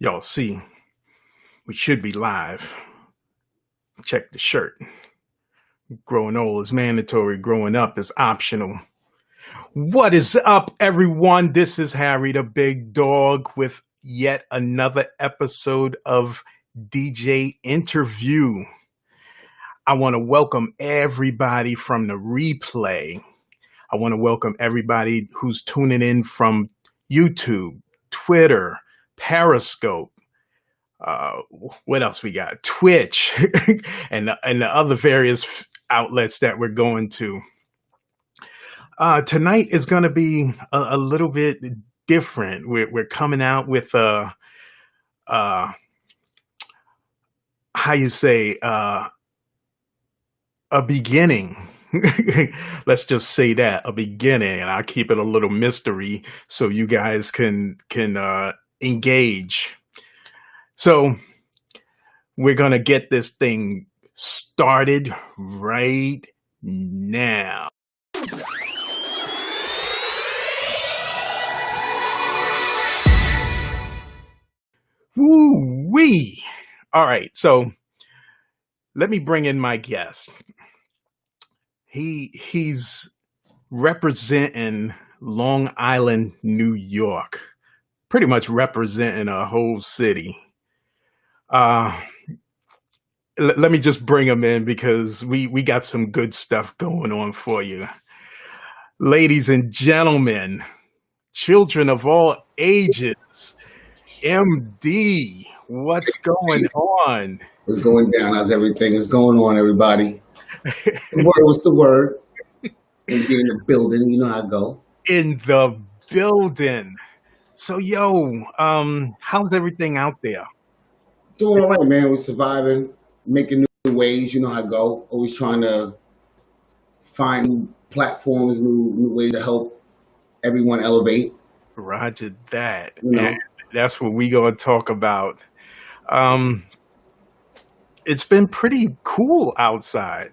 Y'all see, we should be live. Check the shirt. Growing old is mandatory, growing up is optional. What is up, everyone? This is Harry the Big Dog with yet another episode of DJ Interview. I want to welcome everybody from the replay. I want to welcome everybody who's tuning in from YouTube, Twitter, Periscope. What else we got? Twitch and the other various outlets that we're going to. Tonight is going to be a little bit different. We're coming out with how you say a beginning. Let's just say that, a beginning, and I'll keep it a little mystery so you guys can engage. So we're going to get this thing started right now. Woo-wee. All right, so let me bring in my guest. He's representing Long Island, New York, pretty much representing a whole city. Let me just bring him in because we got some good stuff going on for you. Ladies and gentlemen, children of all ages, MD, what's going on? What's going down? How's everything? What's going on, everybody? What's the word? And be in the building, you know how I go. In the building. So, how's everything out there? Doing all right, man. We're surviving, making new ways, you know how I go. Always trying to find new platforms, new ways to help everyone elevate. Roger that. You know? And that's what we gonna talk about. It's been pretty cool outside.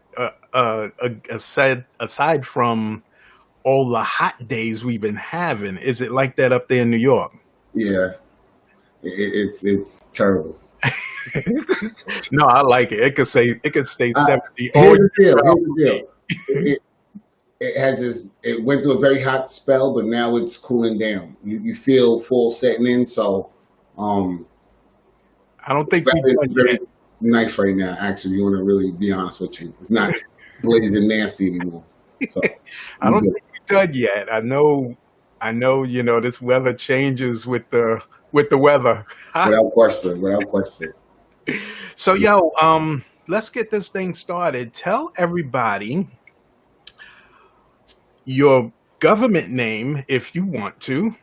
Aside from all the hot days we've been having, is it like that up there in New York? Yeah, it's terrible. No, I like it. It could stay 70. Here's the deal. It went through a very hot spell, but now it's cooling down. You feel fall setting in, so I don't think it's very nice right now. Actually, you want to really be honest with you, it's not blazing nasty anymore. So I don't think we're done yet. I know. This weather changes with the weather. Without question. So, let's get this thing started. Tell everybody your government name if you want to.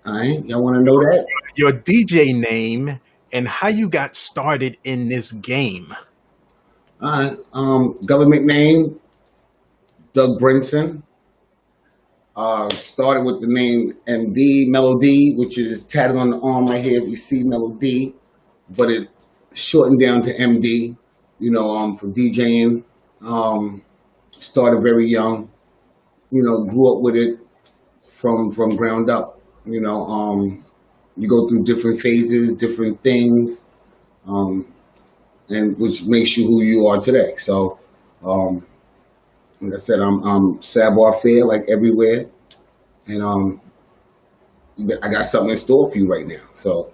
All right, y'all want to know that? Your DJ name and how you got started in this game. All right, government name, Doug Brinson. Started with the name MD, Melody, which is tatted on the arm right here. If you see Melody, but it shortened down to MD. For DJing. Started very young. Grew up with it from ground up. You go through different phases, different things, and which makes you who you are today. So, like I said, I'm savoir faire like everywhere, and I got something in store for you right now. So,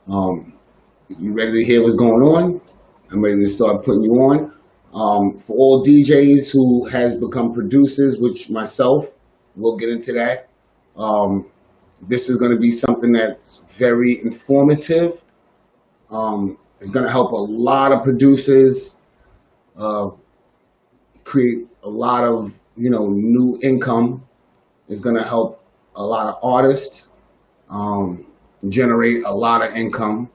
you ready to hear what's going on? I'm ready to start putting you on. For all DJs who has become producers, which myself, we'll get into that. This is going to be something that's very informative. It's going to help a lot of producers create a lot of new income. It's going to help a lot of artists generate a lot of income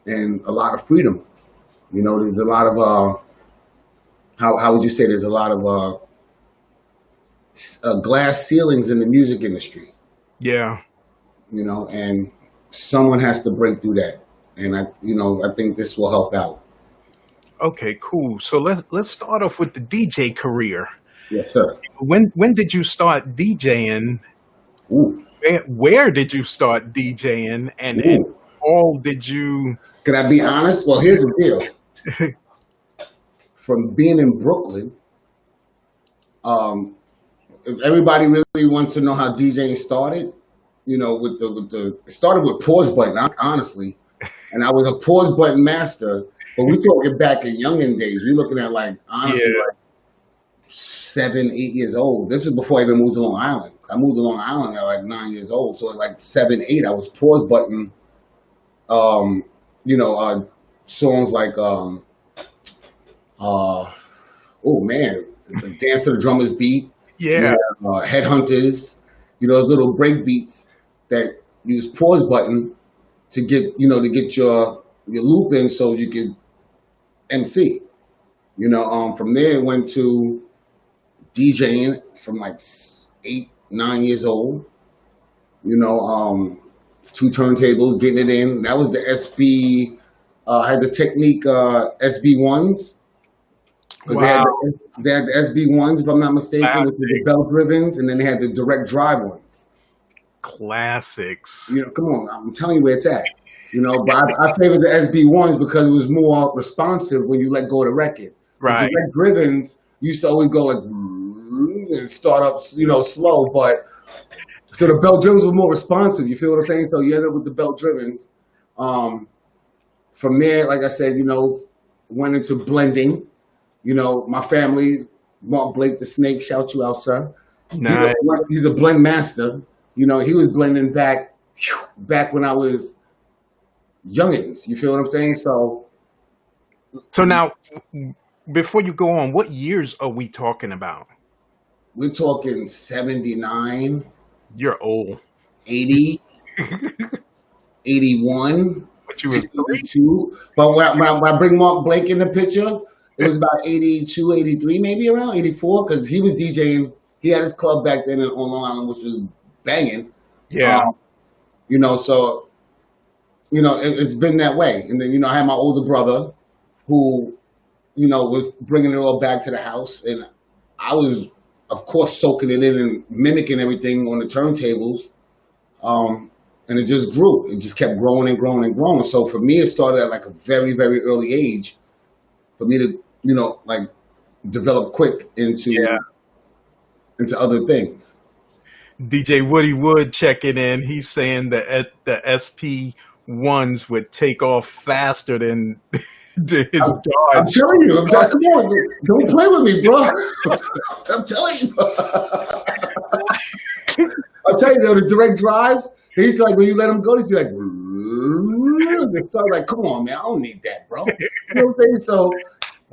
and a lot of freedom. There's a lot of how would you say, there's a lot of glass ceilings in the music industry. Yeah. And someone has to break through that. And I think this will help out. Okay, cool. So let's start off with the DJ career. Yes, sir. When did you start DJing? Ooh. Where did you start DJing? And all did you? Can I be honest? Well, here's the deal. From being in Brooklyn, if everybody really wants to know how DJing started, it started with pause button, honestly. And I was a pause button master, but we're talking back in youngin' days. We're looking at honestly, Yeah. 7, 8 years old. This is before I even moved to Long Island. I moved to Long Island at 9 years old. So at 7, 8, I was pause button, songs like, oh man, the Dance to the Drummer's Beat. Yeah. Headhunters, those little break beats that use pause button to get your loop in so you could MC. From there it went to DJing from 8, 9 years old. 2 turntables, getting it in. That was the SB. I had the Technique SB1s. Wow. They had the SB1s, if I'm not mistaken, which were the belt ribbons, and then they had the direct drive ones. Classics. Come on, I'm telling you where it's at. But I favored the SB1s because it was more responsive when you let go of the record. Right. The direct ribbons used to always go and start up, slow, but so the belt drivens were more responsive. You feel what I'm saying? So you ended up with the belt drivens. From there, like I said, went into blending. My family, Mark Blake the Snake, shout you out, sir. Nice. He's a blend master. He was blending back when I was youngins. You feel what I'm saying? So now, before you go on, what years are we talking about? We're talking 79. You're old. 80, 81, But you was 82. But when I bring Mark Blake in the picture, it was about 82, 83, maybe around 84, because he was DJing. He had his club back then on Long Island, which was banging. Yeah. So, it's been that way. And then, I had my older brother who, was bringing it all back to the house. And I was, of course, soaking it in and mimicking everything on the turntables. And it just grew. It just kept growing and growing and growing. So for me, it started at a very, very early age for me to, develop quick into other things. DJ Woody Wood checking in. He's saying that the SP1s would take off faster than his Dodge. I'm telling you. Come on. Don't play with me, bro. I'm telling you. I'll tell you, the direct drives, they used to when you let them go, they used to be they start come on, man, I don't need that, bro. You know what I'm saying? So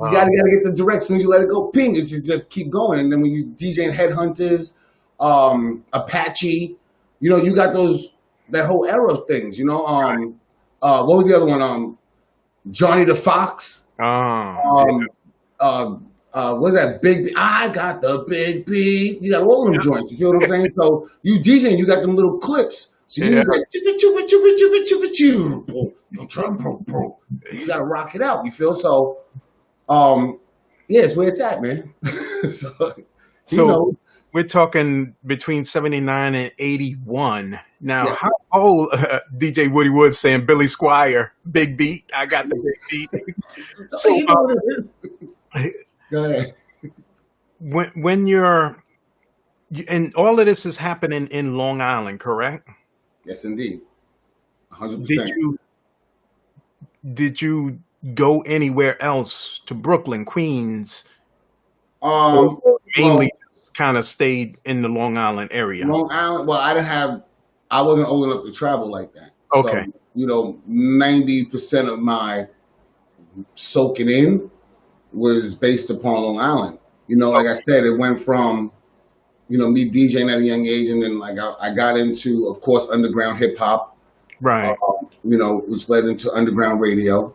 you gotta get the direct. As soon as you let it go, ping, it should just keep going. And then when you DJing Headhunters, Apache, you got that whole era of things, what was the other one? Johnny the Fox. What's that big beat? I got the big beat. You got all of them joints. You feel what I'm saying? So you DJing, you got them little clips. So you you got to rock it out. You feel? So, it's where it's at, man. So we're talking between 79 and 81. Now, how old DJ Woody Wood saying Billy Squier, big beat? I got the big beat. So, go ahead. When you're, and all of this is happening in Long Island, correct? Yes, indeed. 100%. Did you go anywhere else to Brooklyn, Queens? Mainly kind of stayed in the Long Island area. Long Island. Well, I wasn't old enough to travel like that. Okay. So, 90% of my soaking in was based upon Long Island. Like I said, it went from, me DJing at a young age, and then I got into, of course, underground hip hop. Right. Which led into underground radio.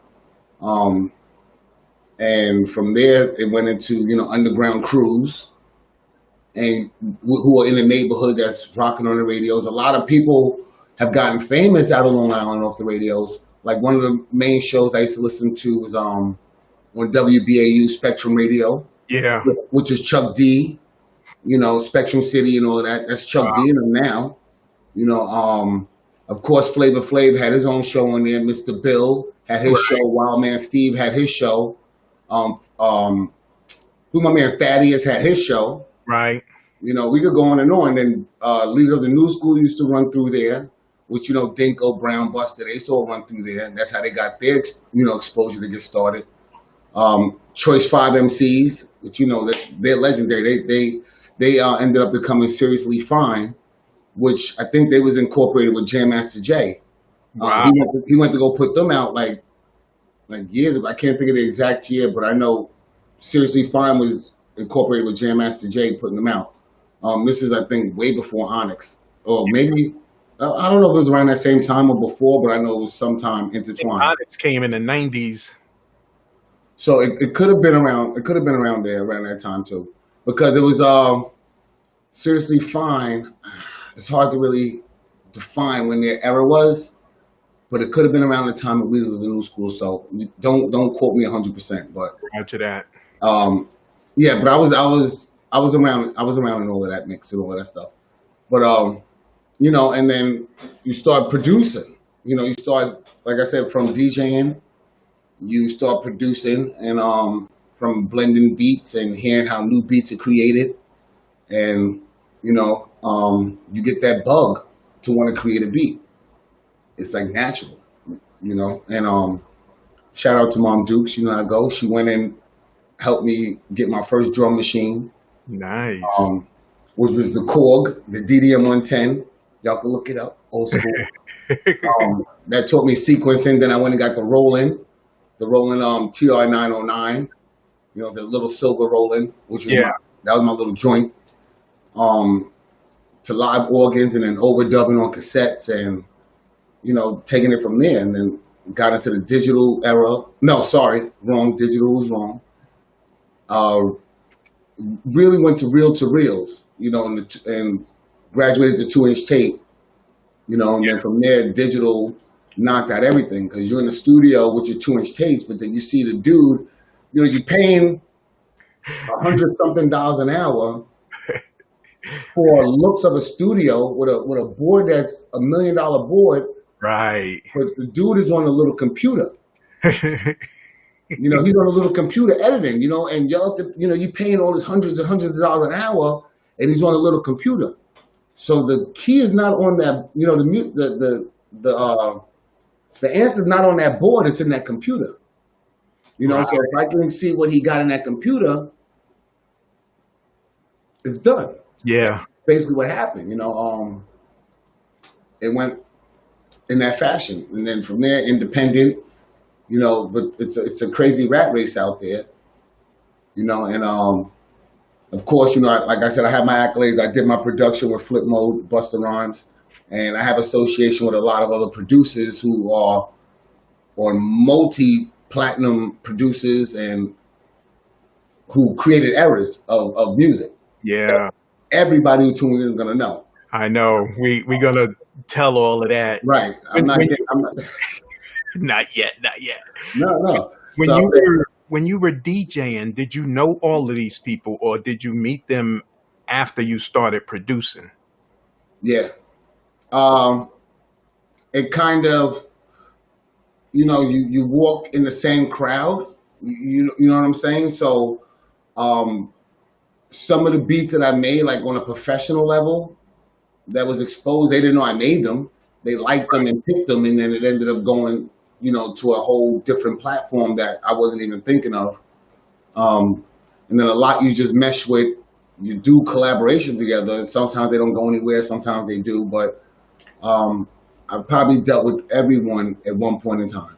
And from there, it went into, underground crews, and who are in the neighborhood that's rocking on the radios. A lot of people have gotten famous out of Long Island off the radios. Like one of the main shows I used to listen to was on WBAU Spectrum Radio. Yeah. Which is Chuck D, Spectrum City and all that. That's Chuck D and them now. Of course, Flavor Flav had his own show on there. Mr. Bill had his show. Right. Wild Man Steve had his show. Um, um, who my man Thaddeus had his show. Right. You know, we could go on and on. And Leaders of the New School used to run through there, which, you know, Dinko, Brown, Buster, they still run through there. And that's how they got their, you know, exposure to get started. Choice 5 MCs, which, you know, they're legendary. They ended up becoming Seriously Fine, which I think they was incorporated with Jam Master Jay. Wow. He went to go put them out like years ago. I can't think of the exact year, but I know Seriously Fine was incorporated with Jam Master Jay putting them out. This is, I think, way before Onyx, or maybe I don't know if it was around that same time or before, but I know it was sometime I think intertwined. Onyx came in the 90s. So it could have been around. It could have been around there, around that time too, because it was Seriously Fine. It's hard to really define when their era was, but it could have been around the time of Leaders of the New School. So don't quote me 100%, but Roger that. yeah. But I was around in all of that mix and all of that stuff. But you know, and then you start producing. You know, you start, like I said, from DJing. You start producing and from blending beats and hearing how new beats are created, and you know, you get that bug to want to create a beat. It's like natural, you know. And shout out to Mom Dukes, you know how I go. She went and helped me get my first drum machine, Nice. which was the Korg, the DDM 110. Y'all can look it up, old school. That taught me sequencing. Then I went and got the Roland TR 909. You know, the little silver Roland, which was Yeah. that was my little joint. To live organs and then overdubbing on cassettes and, you know, taking it from there, and then got into the digital era. No, sorry, wrong. Digital was wrong. Really went to reel to reels, you know, and graduated to 2-inch tape, you know, and then from there, digital knocked out everything, because you're in the studio with your 2-inch tapes, but then you see the dude, you know, you're paying $100-something an hour for looks of a studio with a board that's $1 million board, Right. but the dude is on a little computer. You know, he's on a little computer editing, you know, and y'all, you know, you're paying all these hundreds and hundreds of dollars an hour, and he's on a little computer. So the key is not on that, you know, the answer's not on that board, it's in that computer. You know, Right. so if I can see what he got in that computer, it's done. Yeah. Basically what happened, you know, it went in that fashion. And then from there, independent, you know, but it's a crazy rat race out there, you know, and of course, you know, like I said, I have my accolades. I did my production with Flip Mode, Busta Rhymes, and I have association with a lot of other producers who are on multi-platinum producers and who created eras of music. Yeah. Everybody who tunes in is gonna know. I know. We're gonna tell all of that. Right. I'm not. Not yet. Not yet. No. When So, you were DJing, did you know all of these people, or did you meet them after you started producing? yeah. It kind of, you know, you walk in the same crowd. You know what I'm saying? So, some of the beats that I made, like on a professional level, that was exposed, they didn't know I made them. They liked them and picked them, and then it ended up going, you know, to a whole different platform that I wasn't even thinking of. And then a lot you just mesh with, you do collaboration together, and sometimes they don't go anywhere, sometimes they do, but I've probably dealt with everyone at one point in time.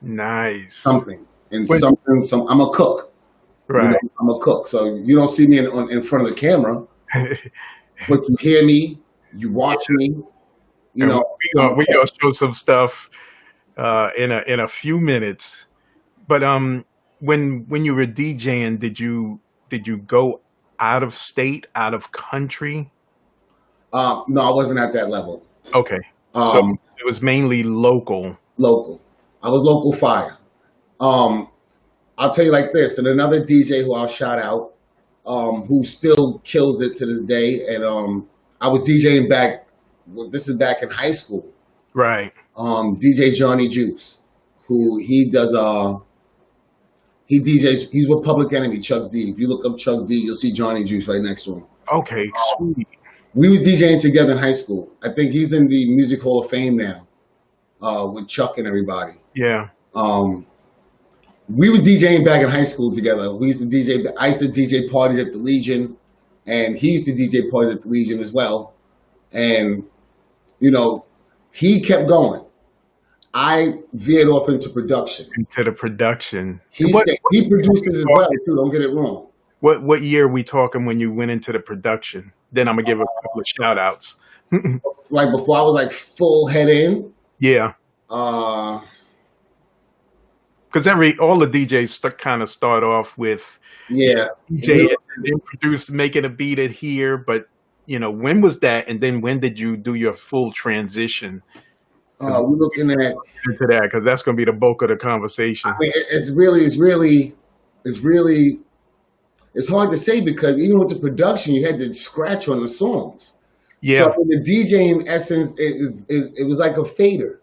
Nice. Something. And When- I'm a cook. You Right. know, I'm a cook. So you don't see me in front of the camera, but you hear me, you watch me, you know. we gonna show some stuff in a few minutes. But when you were DJing, did you go out of state, out of country? No, I wasn't at that level. Okay. So Um, it was mainly local. local. I was local fire. I'll tell you like this, and another DJ who I'll shout out, who still kills it to this day, and I was DJing back. Well, this is back in high school, Right. DJ Johnny Juice, who he DJs. He's with Public Enemy, Chuck D. If you look up Chuck D, you'll see Johnny Juice right next to him. Okay. Sweet. We was DJing together in high school. I think he's in the Music Hall of Fame now, with Chuck and everybody. Yeah. We was DJing back in high school together. We used to DJ. I used to DJ parties at the Legion, and he used to DJ parties at the Legion as well. And you know, he kept going. I veered off into production. Into the production. He produces as well too. Don't get it wrong. What year are we talking when you went into the production? Then I'm gonna give a couple of shout outs. Like before I was like full head in. Yeah. Uh, Because all the DJs kind of start off with yeah. DJ and then produce, making a beat it here. But when was that? And then when did you do your full transition We're looking at into that? Because that's going to be the bulk of the conversation. I mean, it's hard to say because even with the production, you had to scratch on the songs. Yeah. So the DJ, in essence, it was like a fader.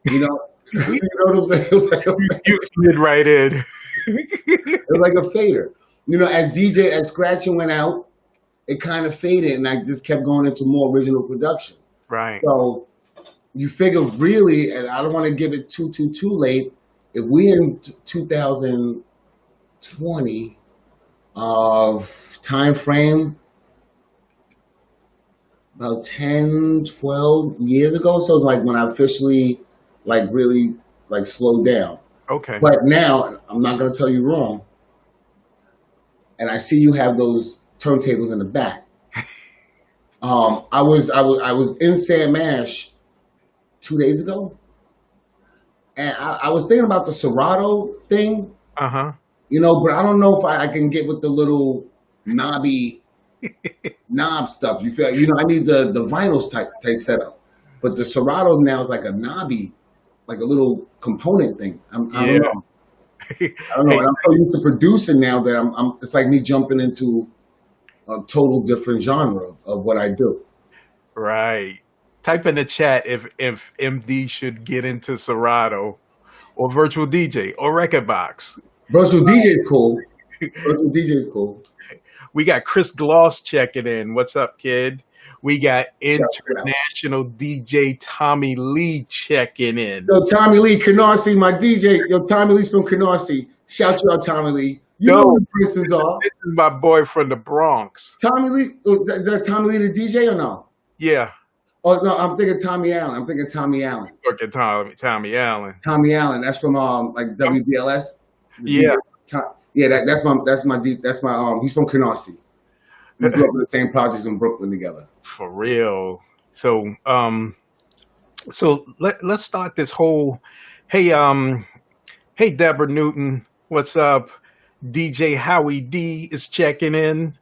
You know, you know what I'm saying? It was like you slid right in. it was like a fader. As scratching went out, it kind of faded, and I just kept going into more original production. Right. So you figure really, and I don't want to give it too late. If we in 2020 of time frame, about 10, 12 years ago, so it's like when I officially really slowed down. Okay. But now I'm not going to tell you wrong, and I see you have those turntables in the back. I was in Sam Ash 2 days ago, and I was thinking about the Serato thing. Uh-huh. But I don't know if I can get with the little knobby knob stuff. You feel? I need the vinyls type setup, but the Serato now is like a knobby, like a little component thing. I don't know. I don't know. And I'm so used to producing now that I'm. It's like me jumping into a total different genre of what I do. Right. Type in the chat if MD should get into Serato or Virtual DJ or Record Box. Virtual DJ is cool. Virtual DJ is cool. We got Chris Gloss checking in. What's up, kid? We got international DJ Tommy Lee checking in. Yo, Tommy Lee, Canarsie, my DJ. Yo, Tommy Lee's from Canarsie. Shout you out, Tommy Lee. You know who the Princess are. This is my boy from the Bronx. Tommy Lee, is that Tommy Lee the DJ or no? Yeah. Oh, no, I'm thinking Tommy Allen. Okay, Tommy Allen. Tommy Allen. That's from WBLS. Yeah. That's my he's from Canarsie. We grew up in the same projects in Brooklyn together. For real. So let's start this whole hey Deborah Newton, what's up? DJ Howie D is checking in.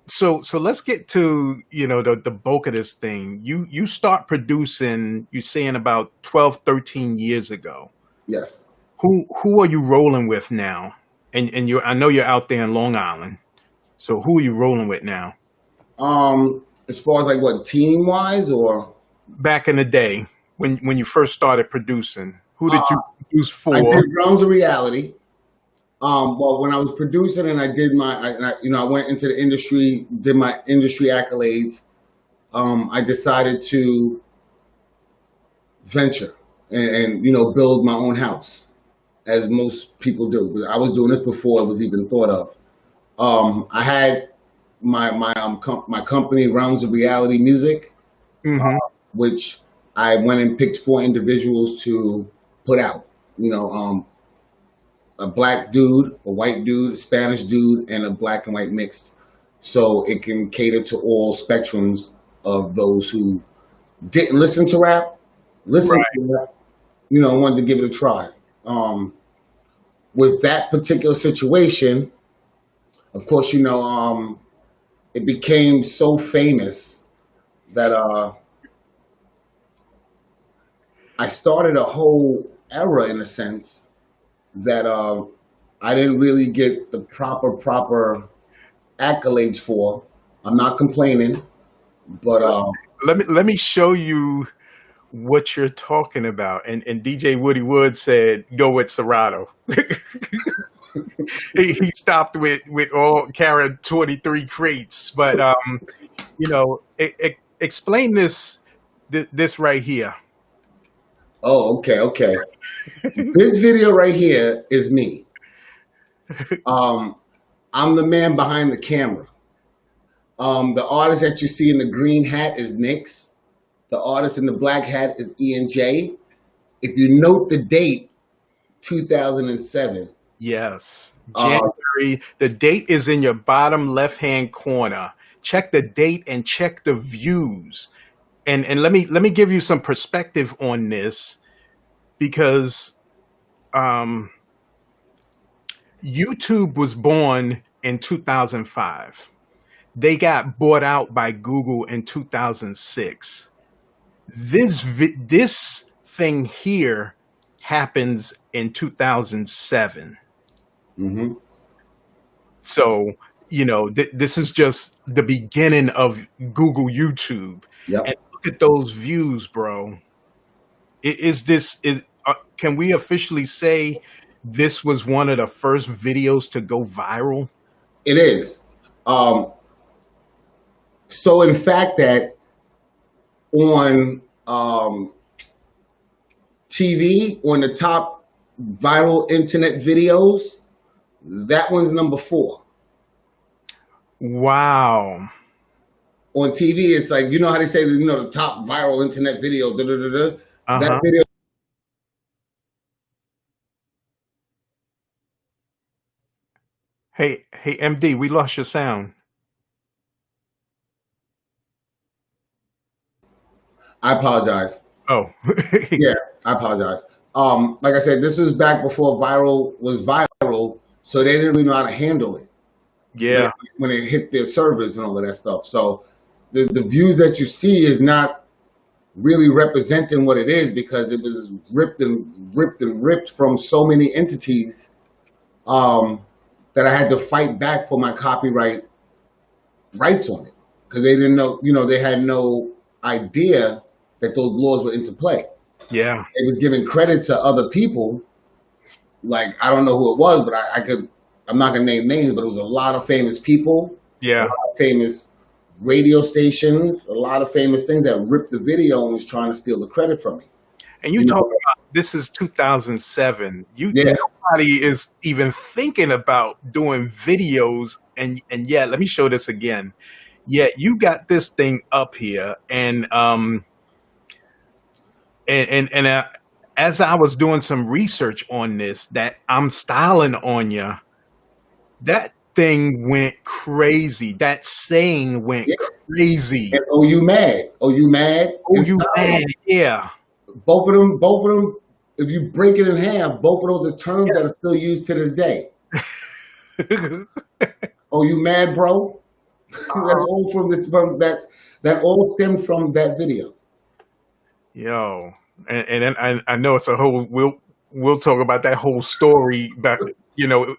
So let's get to the bulk of this thing. You start producing, you're saying about 12, 13 years ago. Yes. Who are you rolling with now? And I know you're out there in Long Island. So who are you rolling with now? As far as what, team wise or back in the day when you first started producing, who did you produce for? I did Realms of Reality. Well, when I was producing and I did I went into the industry, did my industry accolades. I decided to venture and build my own house, as most people do. But I was doing this before it was even thought of. I had my company, Realms of Reality Music, which I went and picked 4 individuals to put out. A black dude, a white dude, a Spanish dude, and a black and white mixed. So it can cater to all spectrums of those who didn't listen to rap, to rap, wanted to give it a try. With that particular situation, of course, it became so famous that I started a whole era, in a sense, that I didn't really get the proper accolades for. I'm not complaining, but let me show you what you're talking about. And DJ Woody Wood said, "Go with Serato." He stopped with all carrying 23 crates, but explain this right here. Oh, okay, okay. This video right here is me. I'm the man behind the camera. The artist that you see in the green hat is Nix. The artist in the black hat is ENJ. If you note the date, 2007. Yes, Uh, January. The date is in your bottom left-hand corner. Check the date and check the views. And let me give you some perspective on this, because YouTube was born in 2005. They got bought out by Google in 2006. This thing here happens in 2007. mm-hmm. So, this is just the beginning of Google YouTube. Yep. And look at those views, bro. Can we officially say this was one of the first videos to go viral? It is. So in fact that on TV, on the top viral internet videos, that one's number 4. Wow. On TV, it's like, you know how they say, the top viral internet video, da, da, da, da. That Uh-huh. video. Hey, MD, we lost your sound. I apologize. Oh. Yeah, I apologize. Like I said, this was back before viral was viral, so they didn't really know how to handle it Yeah. when it hit their servers and all of that stuff. So the views that you see is not really representing what it is, because it was ripped from so many entities that I had to fight back for my copyright rights on it, because they didn't know, they had no idea that those laws were into play. Yeah. It was giving credit to other people. Like, I don't know who it was, but I'm not gonna name names, but it was a lot of famous people, Yeah. famous radio stations, a lot of famous things that ripped the video and was trying to steal the credit from me. And you talk about this is 2007. Yeah. Nobody is even thinking about doing videos, and yeah, let me show this again. Yeah, you got this thing up here, and as I was doing some research on this, that I'm styling on you, that thing went crazy. That saying went crazy. And oh, you mad? Oh, you mad? Oh, And you style. mad? Yeah. Both of them. If you break it in half, both of those are terms that are still used to this day. Oh, you mad, bro? That's all from that all stemmed from that video. Yo, and then I know it's a whole. We'll talk about that whole story back,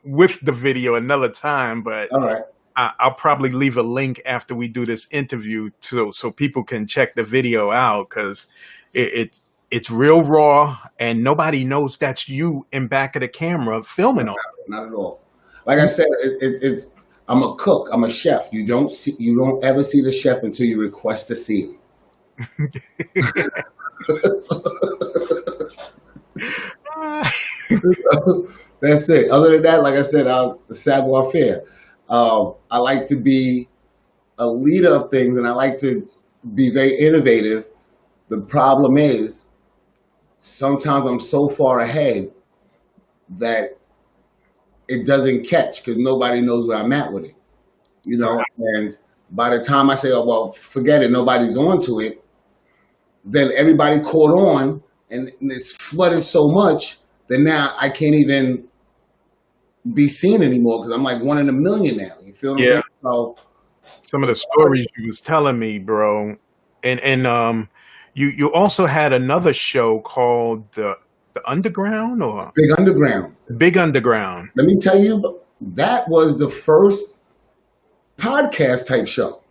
with the video another time. But All right. I'll probably leave a link after we do this interview so people can check the video out, because it's real raw, and nobody knows that's you in back of the camera filming all. Not at all. Like I said, it's I'm a cook. I'm a chef. You don't ever see the chef until you request to see him. That's it. Other than that, like I said, the savoir faire. I like to be a leader of things, and I like to be very innovative. The problem is, sometimes I'm so far ahead that it doesn't catch, because nobody knows where I'm at with it. And by the time I say, oh, well, forget it, nobody's on to it, then everybody caught on, and it's flooded so much that now I can't even be seen anymore, because I'm like 1 in a million now. You feel what I'm saying? So, some of the stories you was telling me, bro, and you also had another show called the Underground, or Big Underground. Big Underground. Let me tell you, that was the first podcast type show.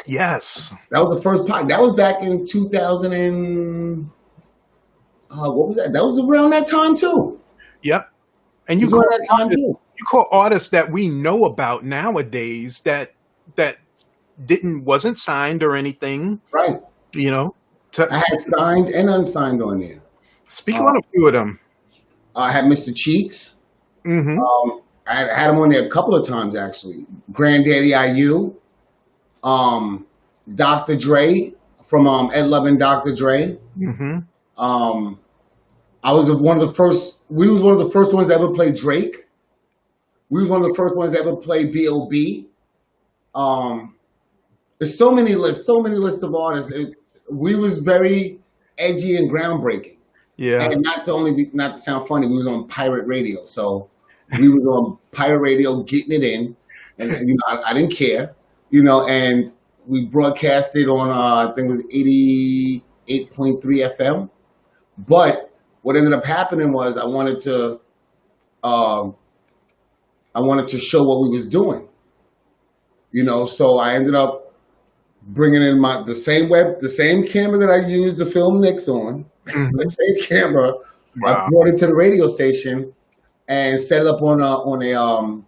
Yes. That was the first podcast. That was back in 2000 and what was that? That was around that time too. Yep. And It was around that time too. you call artists that we know about nowadays that wasn't signed or anything, Right. you know. I had signed and unsigned on there. Speak Uh, on a few of them. I had Mr. Cheeks. Mm-hmm. I had him on there a couple of times actually. Granddaddy IU, Dr. Dre from Ed Love and Dr. Dre. Mm-hmm. I was one of the first. We was one of the first ones to ever play Drake. We was one of the first ones to ever play B.O.B. There's so many lists of artists. We was very edgy and groundbreaking. Yeah. And not to sound funny, we was on pirate radio. So we was on pirate radio getting it in, and I didn't care, and we broadcasted on I think it was 88.3 FM. But what ended up happening was I wanted to show what we was doing, so I ended up bringing in the same camera that I used to film Knicks on, Mm-hmm. the same camera. Wow. I brought it to the radio station and set it up on a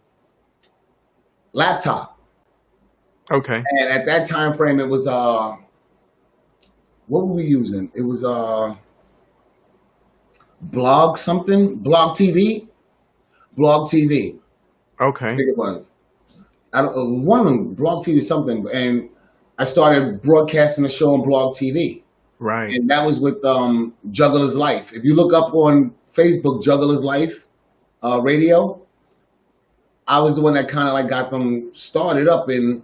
laptop. Okay. And at that time frame, it was what were we using? It was Blog TV. Okay. I think it was. I don't one of them, Blog TV something, and I started broadcasting the show on Blog TV. Right. And that was with Juggler's Life. If you look up on Facebook, Juggler's Life radio, I was the one that kind of like got them started up in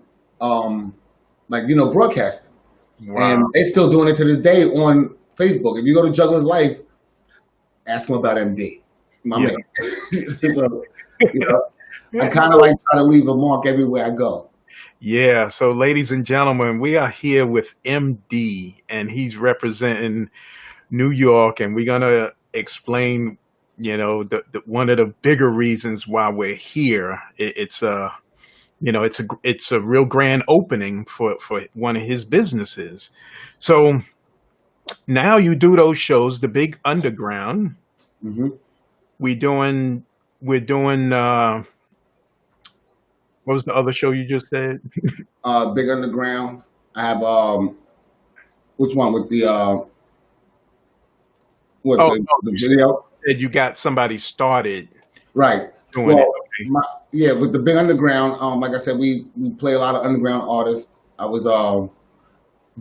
broadcasting. Wow. And they're still doing it to this day on Facebook. If you go to Juggler's Life, ask them about MD. My Yeah. man. So, I kind of like try to leave a mark everywhere I go. Yeah. So, ladies and gentlemen, we are here with MD, and he's representing New York, and we're gonna explain, the one of the bigger reasons why we're here. It's a real grand opening for one of his businesses. So now you do those shows, the Big Underground. Mm-hmm. We're doing. What was the other show you just said? Big Underground. I have which one with the the video? Said you got somebody started Right. doing Well, it. Okay. with the Big Underground, like I said, we play a lot of underground artists. I was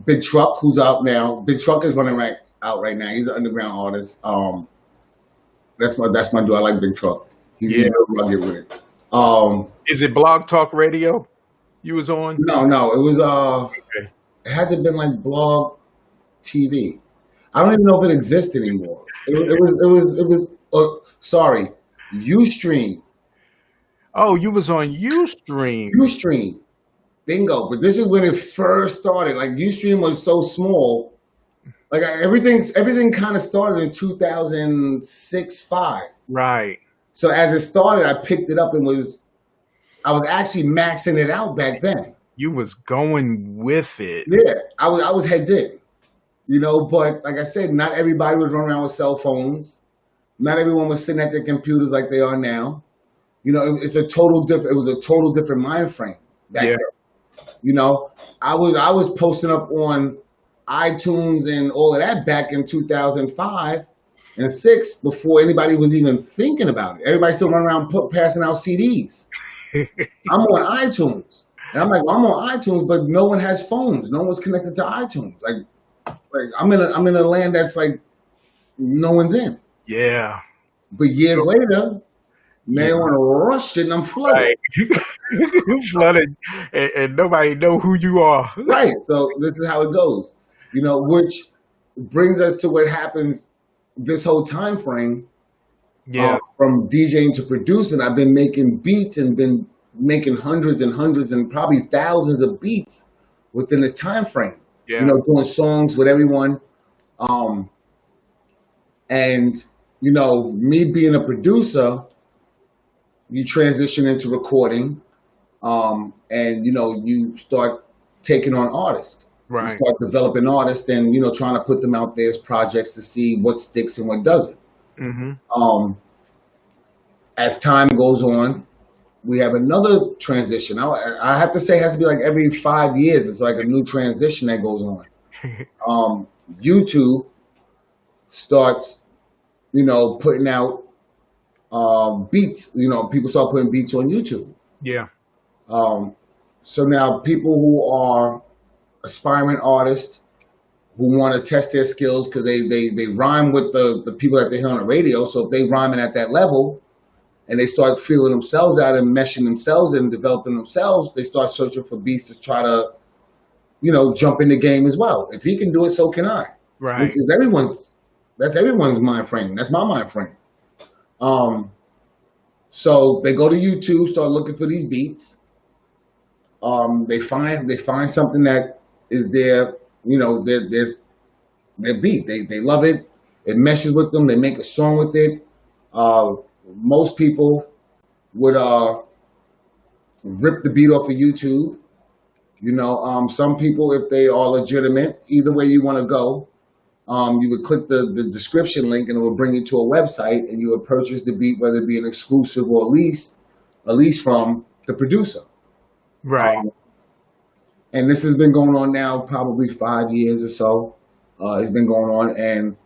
Big Truck, who's out now. Big Truck is running out right now. He's an underground artist. That's my dude. I like Big Truck. He's real rugged with it. Is it Blog Talk Radio you was on? No, it was Okay. it had to have been like Blog TV. I don't even know if it exists anymore. It was sorry, Ustream. Oh, you was on Ustream. Ustream. Bingo. But this is when it first started. Like Ustream was so small. Like everything kind of started in 2006-05. Right. So as it started, I picked it up and I was actually maxing it out back then. You was going with it. Yeah, I was heads in. But like I said, not everybody was running around with cell phones. Not everyone was sitting at their computers like they are now. It was a total different mind frame back then. I was posting up on iTunes and all of that back in 2005 and 6 before anybody was even thinking about it. Everybody still running around passing out CDs. I'm on iTunes. And I'm like, well, I'm on iTunes, but no one has phones. No one's connected to iTunes. Like I'm in a land that's like no one's in. Yeah. But years later, they want to rush it and I'm flooded. Right. You flooded, and nobody know who you are. Right. So this is how it goes. Which brings us to what happens this whole time frame. Yeah. From DJing to producing, I've been making beats and been making hundreds and hundreds and probably thousands of beats within this time frame. Yeah. Doing songs with everyone. And me being a producer, you transition into recording, and you start taking on artists. You Right. start developing artists and, trying to put them out there as projects to see what sticks and what doesn't. Mm-hmm. Um, as time goes on, we have another transition. I have to say it has to be like every 5 years. It's like a new transition that goes on. YouTube starts, putting out beats. People start putting beats on YouTube. Yeah. So now people who are aspiring artists who want to test their skills because they rhyme with the people that they hear on the radio. So if they rhyming at that level and they start feeling themselves out and meshing themselves and developing themselves, they start searching for beats to try to, jump in the game as well. If he can do it, so can I. Right. Because that's everyone's mind frame. That's my mind frame. So they go to YouTube, start looking for these beats. They find something that is their beat. They love it. It meshes with them. They make a song with it. Most people would rip the beat off of YouTube. Some people, if they are legitimate, either way you want to go, you would click the description link and it will bring you to a website and you would purchase the beat, whether it be an exclusive or a lease from the producer. Right. And this has been going on now probably 5 years or so. It's been going on, and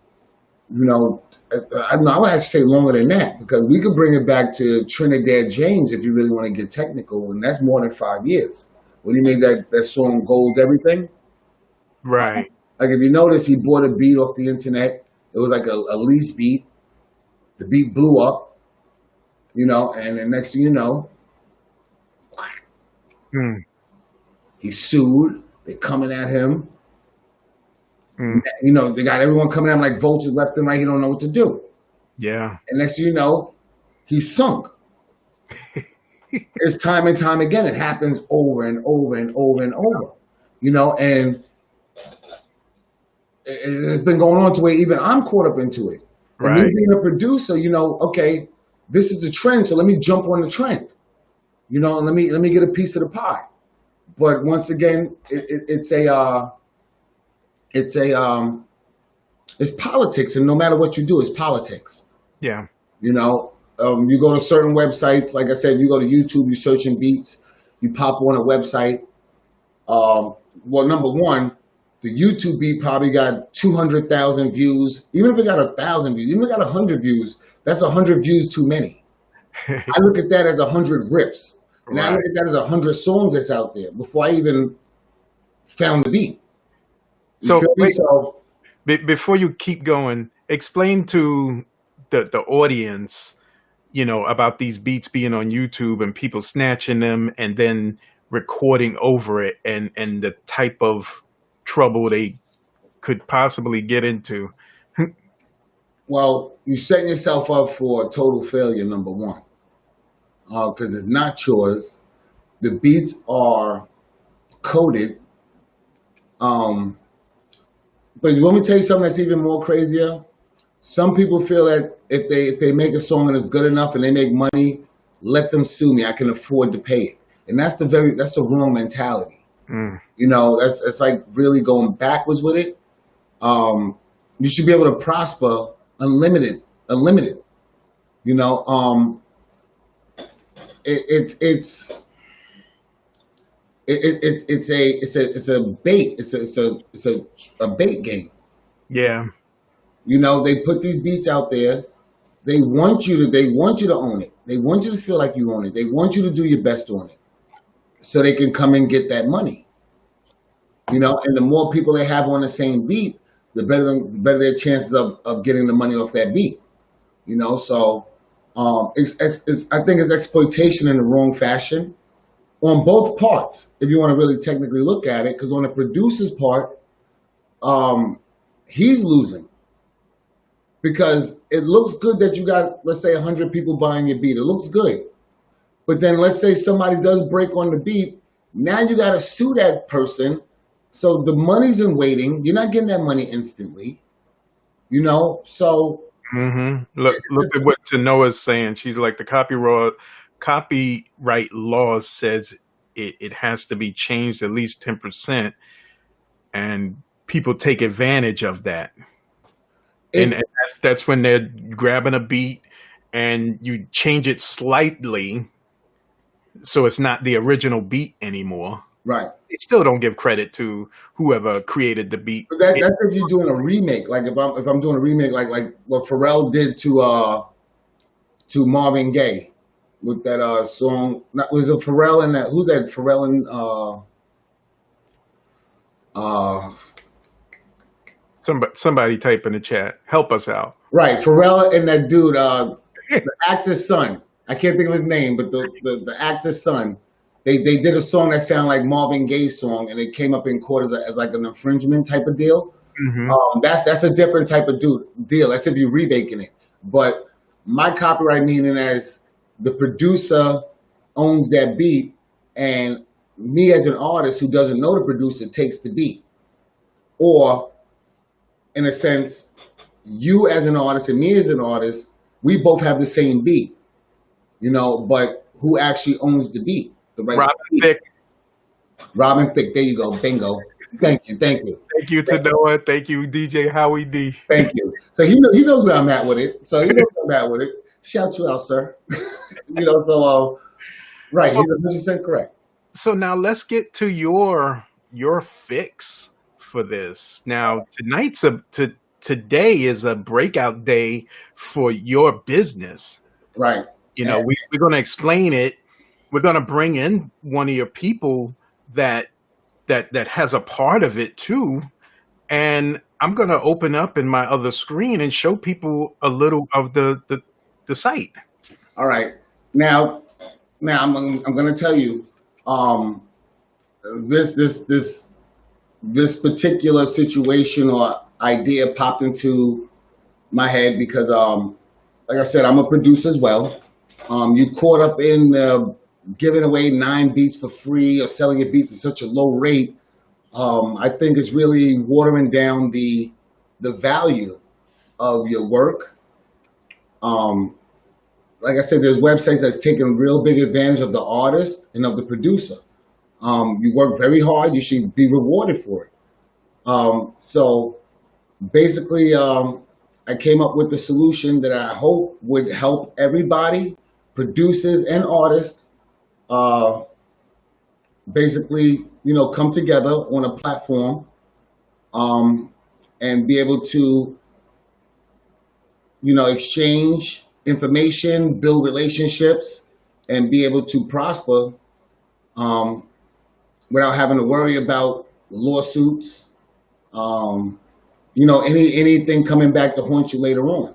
I would actually say longer than that because we could bring it back to Trinidad James if you really want to get technical, and that's more than 5 years. When he made that song "Gold Everything," Right. like if you notice, he bought a beat off the internet. It was like a lease beat. The beat blew up, and the next thing you know, Mm. he sued. They're coming at him. Mm. They got everyone coming at him like vultures left and right. He don't know what to do. Yeah. And next thing you know, he's sunk. It's time and time again. It happens over and over and over and over. And it's been going on to where even I'm caught up into it. And me Right. being a producer, okay, this is the trend, so let me jump on the trend. And let me get a piece of the pie. But once again, it's politics, and no matter what you do, it's politics. Yeah. You go to certain websites, like I said, you go to YouTube, you're searching beats, you pop on a website. Well, number one, the YouTube beat probably got 200,000 views. Even if it got 1,000 views, even if it got 100 views, that's 100 views too many. I look at that as 100 rips. And I look at that as 100 songs that's out there before I even found the beat. So, wait, So before you keep going, explain to the audience, about these beats being on YouTube and people snatching them and then recording over it and the type of trouble they could possibly get into. well, you're setting yourself up for a total failure, number one, because it's not yours. The beats are coded. But let me tell you something that's even more crazier. Some people feel that if they make a song and it's good enough and they make money, let them sue me. I can afford to pay it. And that's the wrong mentality. Mm. That's like really going backwards with it. You should be able to prosper unlimited. It's a bait. It's a bait game. Yeah. They put these beats out there. They want you to own it. They want you to feel like you own it. They want you to do your best on it, so they can come and get that money. And the more people they have on the same beat, the better their chances of getting the money off that beat. So I think it's exploitation in the wrong fashion on both parts. If you want to really technically look at it, because on the producer's part, he's losing. Because it looks good that you got, let's say, 100 people buying your beat. It looks good. But then let's say somebody does break on the beat. Now you got to sue that person. So the money's in waiting. You're not getting that money instantly. So Mm-hmm. Look at what Tanoa's saying. She's like, the copyright law says it has to be changed at least 10%, and people take advantage of that. And, It that's when they're grabbing a beat and you change it slightly so it's not the original beat anymore. right. They still don't give credit to whoever created the beat. But that's if you're doing a remake. Like if I'm doing a remake, like what Pharrell did to Marvin Gaye with that song. Was it Pharrell and that? Who's that? Pharrell and Somebody type in the chat. Help us out. right, Pharrell and that dude, the actor's son. I can't think of his name, but the actor's son. They did a song that sounded like Marvin Gaye's song, and it came up in court as like an infringement type of deal. Hmm. That's a different type of deal. That's if you're remaking it. But my copyright meaning as the producer owns that beat, and me as an artist who doesn't know the producer takes the beat. Or, in a sense, you as an artist and me as an artist, we both have the same beat, but who actually owns the beat? The right Robin beat. Thicke. Robin Thicke. There you go. Bingo. Thank you. Thank you to Noah. Thank you, DJ Howie D. Thank you. So he knows where I'm at with it. So he knows where I'm at with it. Shout you out, sir. Right. So, He's 100% correct. so now let's get to your fix for this. Now today is a breakout day for your business. Right. We're going to explain it. We're going to bring in one of your people that has a part of it too, and I'm going to open up in my other screen and show people a little of the site. All right. Now I'm going to tell you, this particular situation or idea popped into my head because, like I said, I'm a producer as well. You caught up in giving away 9 beats for free or selling your beats at such a low rate. I think it's really watering down the value of your work. Like I said, there's websites that's taking real big advantage of the artist and of the producer. You work very hard, you should be rewarded for it. So basically, I came up with a solution that I hope would help everybody, producers and artists, basically, come together on a platform, and be able to, exchange information, build relationships, and be able to prosper, without having to worry about lawsuits, anything coming back to haunt you later on.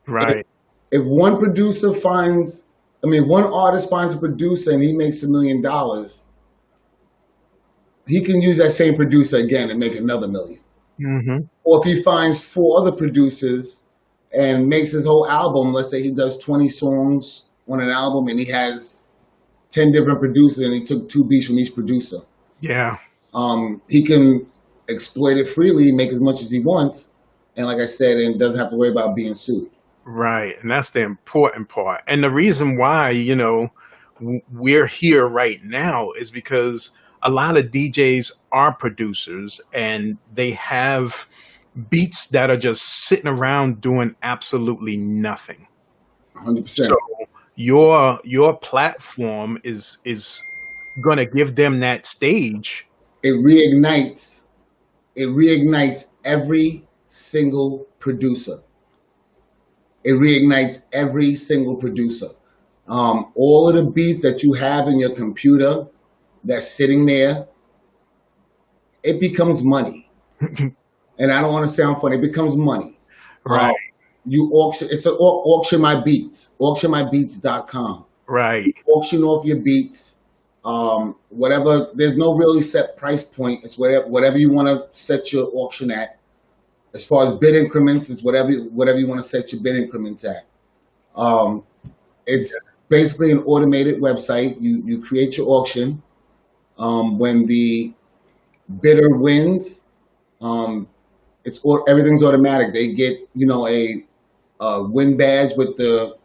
Right. If one artist finds a producer and he makes $1 million, he can use that same producer again and make another $1 million. Mm-hmm. Or if he finds 4 other producers and makes his whole album, let's say he does 20 songs on an album and he has 10 different producers and he took 2 beats from each producer. Yeah. He can exploit it freely, make as much as he wants, and like I said, and doesn't have to worry about being sued. Right. And that's the important part. And the reason why, we're here right now is because a lot of DJs are producers and they have beats that are just sitting around doing absolutely nothing. 100%. So your platform is going to give them that stage. It reignites every single producer. It reignites every single producer. All of the beats that you have in your computer that's sitting there, it becomes money. And I don't want to sound funny, it becomes money. Right. You auction, it's auction my beats, auctionmybeats.com. Right. You auction off your beats. Whatever, there's no really set price point. It's whatever you want to set your auction at. As far as bid increments, is whatever you want to set your bid increments at. It's basically an automated website. You create your auction. When the bidder wins, everything's automatic. They get a win badge with the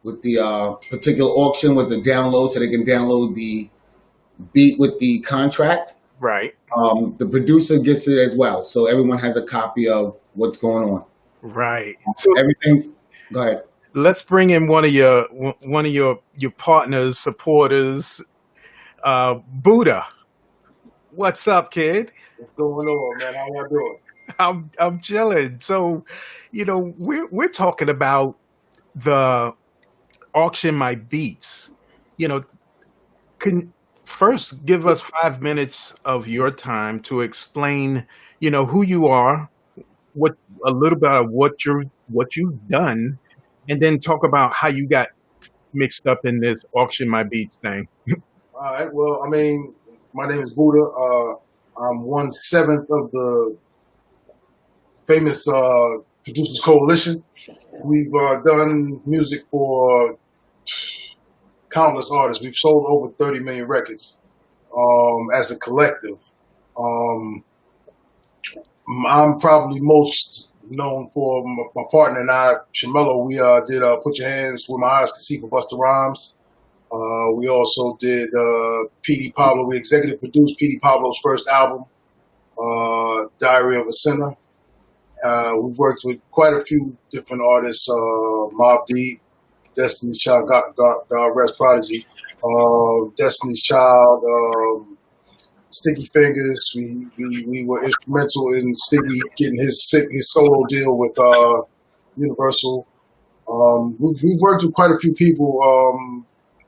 particular auction with the download, so they can download the beat with the contract, Right. the producer gets it as well. So everyone has a copy of what's going on. Right. So Everything's, go ahead. let's bring in one of your partners, supporters, Buddha. What's up, kid? What's going on, man? How y'all doing? I'm chilling. So, we're talking about the Auction My Beats. Can first give us 5 minutes of your time to explain, who you are, what a little bit of what you've done, and then talk about how you got mixed up in this Auction My Beats thing. All right. Well, I mean, my name is Buddha. I'm 1/7 of the famous Producers Coalition. We've done music for countless artists. We've sold over 30 million records as a collective. I'm probably most known for my partner and I, Shamello. We did Put Your Hands Where My Eyes Can See for Busta Rhymes. We also did P.D. Pablo. We executive produced P.D. Pablo's first album, Diary of a Sinner. We've worked with quite a few different artists, Mobb Deep, Destiny's Child, God Rest Prodigy, Destiny's Child, Sticky Fingers. We were instrumental in Sticky getting his solo deal with Universal. We've worked with quite a few people,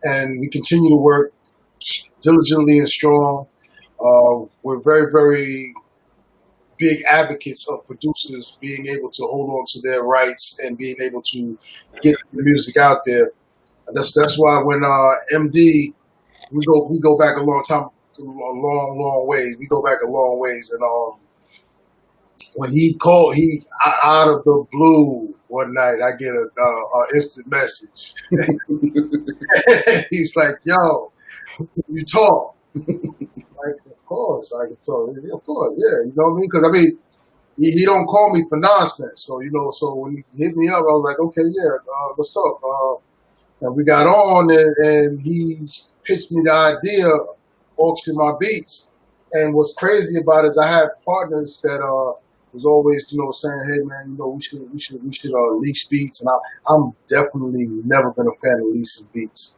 and we continue to work diligently and strong. We're very, very big advocates of producers being able to hold on to their rights and being able to get the music out there. That's why when MD, we go back a long way. We go back a long ways, and when he called, out of the blue one night, I get a instant message. He's like, "Yo, you talk." Like, of course I can talk. Of course, yeah. You know what I mean? Because I mean, he don't call me for nonsense. So so when he hit me up, I was like, okay, yeah, let's talk. And we got on, and he pitched me the idea of Auction My Beats. And what's crazy about it is I had partners that was always, saying, hey man, we should lease beats. And I'm definitely never been a fan of leasing beats.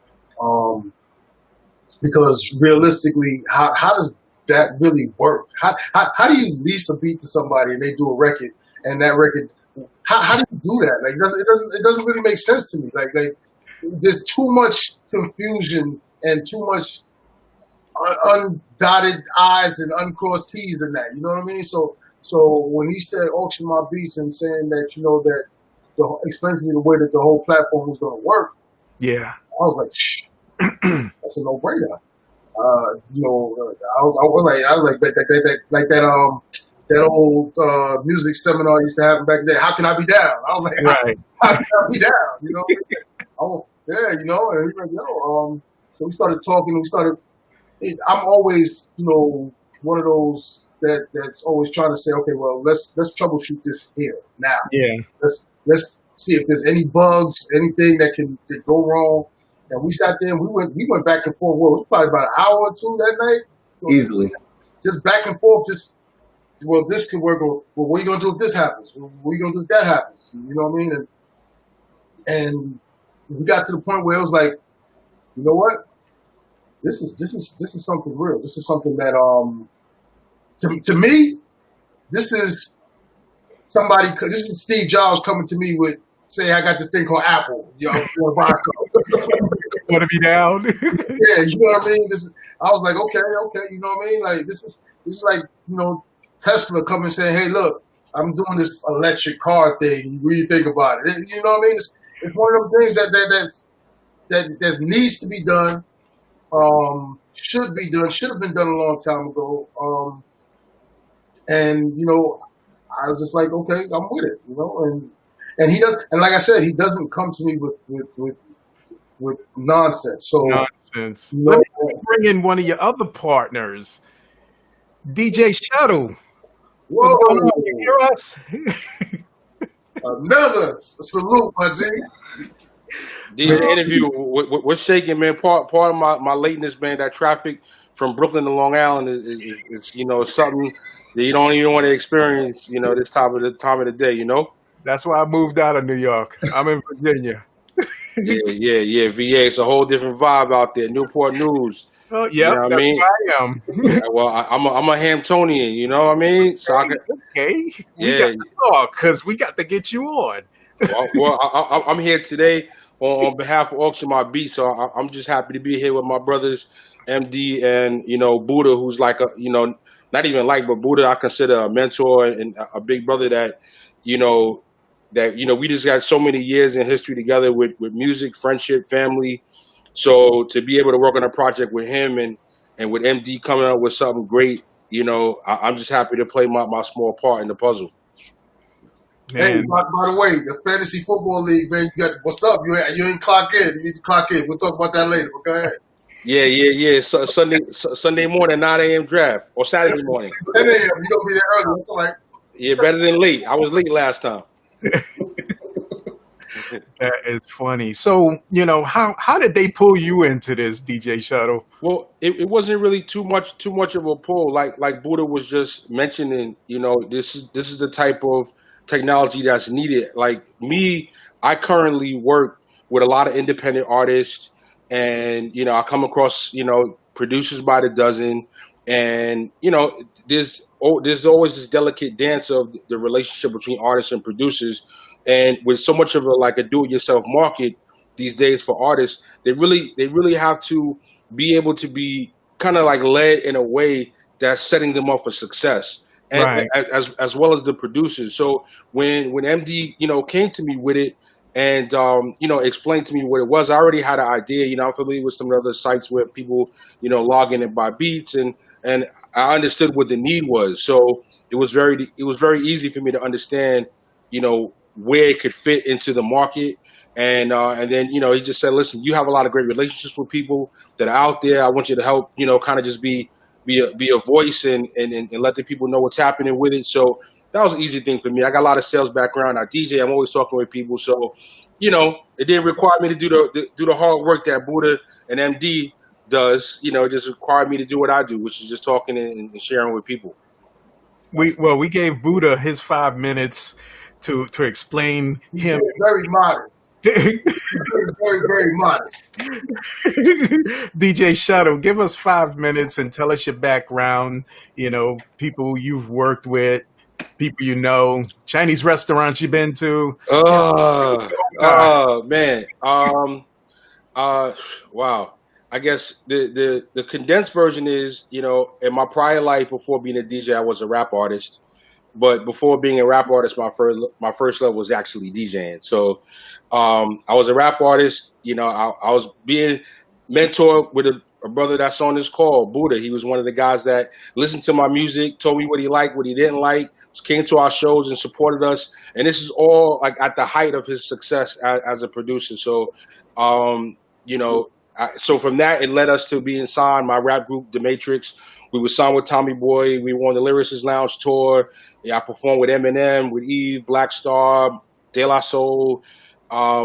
Because realistically, how does that really work? How do you lease a beat to somebody and they do a record, and that record, how do you do that? Like it doesn't really make sense to me. Like there's too much confusion and too much undotted I's and uncrossed T's in that. You know what I mean? So when he said Auction My Beats and saying that that explains to me the way that the whole platform was going to work. Yeah, I was like, shh. That's a no-brainer. I was like that old music seminar used to happen back then. How can I be down? I was like, right. how can I be down? Yeah, and he's like, yo. So we started talking. I'm always, one of those that's always trying to say, okay, well, let's troubleshoot this here now. Yeah. Let's see if there's any bugs, anything that can go wrong. And we sat there and we went back and forth. Well, it was probably about an hour or two that night. Easily. Just back and forth, this could work. Well, what are you going to do if this happens? What are you going to do if that happens? You know what I mean? And we got to the point where it was like, you know what? This is something real. This is something that, to me, this is somebody, this is Steve Jobs coming to me with, say, I got this thing called Apple. Want to be down? Yeah, you know what I mean? I was like, okay, you know what I mean? Like this is like, Tesla coming saying, hey, look, I'm doing this electric car thing. What do you think about it? You know what I mean? It's one of those things that needs to be done, should be done, should have been done a long time ago. And I was just like, okay, I'm with it, and he does, and like I said, he doesn't come to me with nonsense. So nonsense. Let me bring in one of your other partners, DJ Shuttle. Whoa! What's going on? You hear us? Another salute, my G. DJ interview. What's shaking, man? Part of my lateness, man. That traffic from Brooklyn to Long Island is something that you don't even want to experience. This time of the day. That's why I moved out of New York. I'm in Virginia. Yeah. VA, it's a whole different vibe out there. Newport News. Oh, You yep, know what I that's mean? where I am. Well, I'm a Hamptonian. You know what I mean? So I could, Okay, we yeah. got to talk because we got to get you on. I'm here today on behalf of Auction My Beat. So I'm just happy to be here with my brothers, MD and Buddha, who's like not even like, but Buddha I consider a mentor and a big brother that we just got so many years in history together with music, friendship, family. So to be able to work on a project with him and with MD coming up with something great, I'm just happy to play my small part in the puzzle. Hey, Man, by the way, the fantasy football league, man, you got what's up? You ain't clock in. You need to clock in. We'll talk about that later. But go ahead. Yeah. So, Sunday morning, 9 a.m. draft or Saturday morning. 10 a.m. You gonna be there early. That's all right. Yeah, better than late. I was late last time. that is funny. So, how did they pull you into this, DJ Shuttle? Well, it wasn't really too much of a pull. Like Buddha was just mentioning, this is the type of technology that's needed. Like me, I currently work with a lot of independent artists, and I come across producers by the dozen, and there's always this delicate dance of the relationship between artists and producers, and with so much of a do-it-yourself market these days for artists, they really have to be able to be kind of like led in a way that's setting them up for success, and Right. as well as the producers. So when MD came to me with it and explained to me what it was, I already had an idea. I'm familiar with some other sites where people log in and buy beats, and I understood what the need was. So it was very easy for me to understand where it could fit into the market. And then he just said, listen, you have a lot of great relationships with people that are out there. I want you to help kind of just be a voice and let the people know what's happening with it. So that was an easy thing for me. I got a lot of sales background. I DJ. I'm always talking with people. So it didn't require me to do the hard work that Buddha and MD does. It just required me to do what I do, which is just talking and sharing with people. We gave Buddha his 5 minutes to explain him. Very modest. Very, very modest. DJ Shuttle, give us 5 minutes and tell us your background. People you've worked with, people Chinese restaurants you've been to. Oh man. Wow. I guess the condensed version is, in my prior life before being a DJ, I was a rap artist. But before being a rap artist, my first love was actually DJing. So I was a rap artist. I was being mentored with a brother that's on this call, Buddha. He was one of the guys that listened to my music, told me what he liked, what he didn't like, came to our shows and supported us. And this is all like at the height of his success as a producer. So, so from that, it led us to being signed. My rap group, The Matrix, we were signed with Tommy Boy. We were on the Lyricist Lounge tour. Yeah, I performed with Eminem, with Eve, Black Star, De La Soul.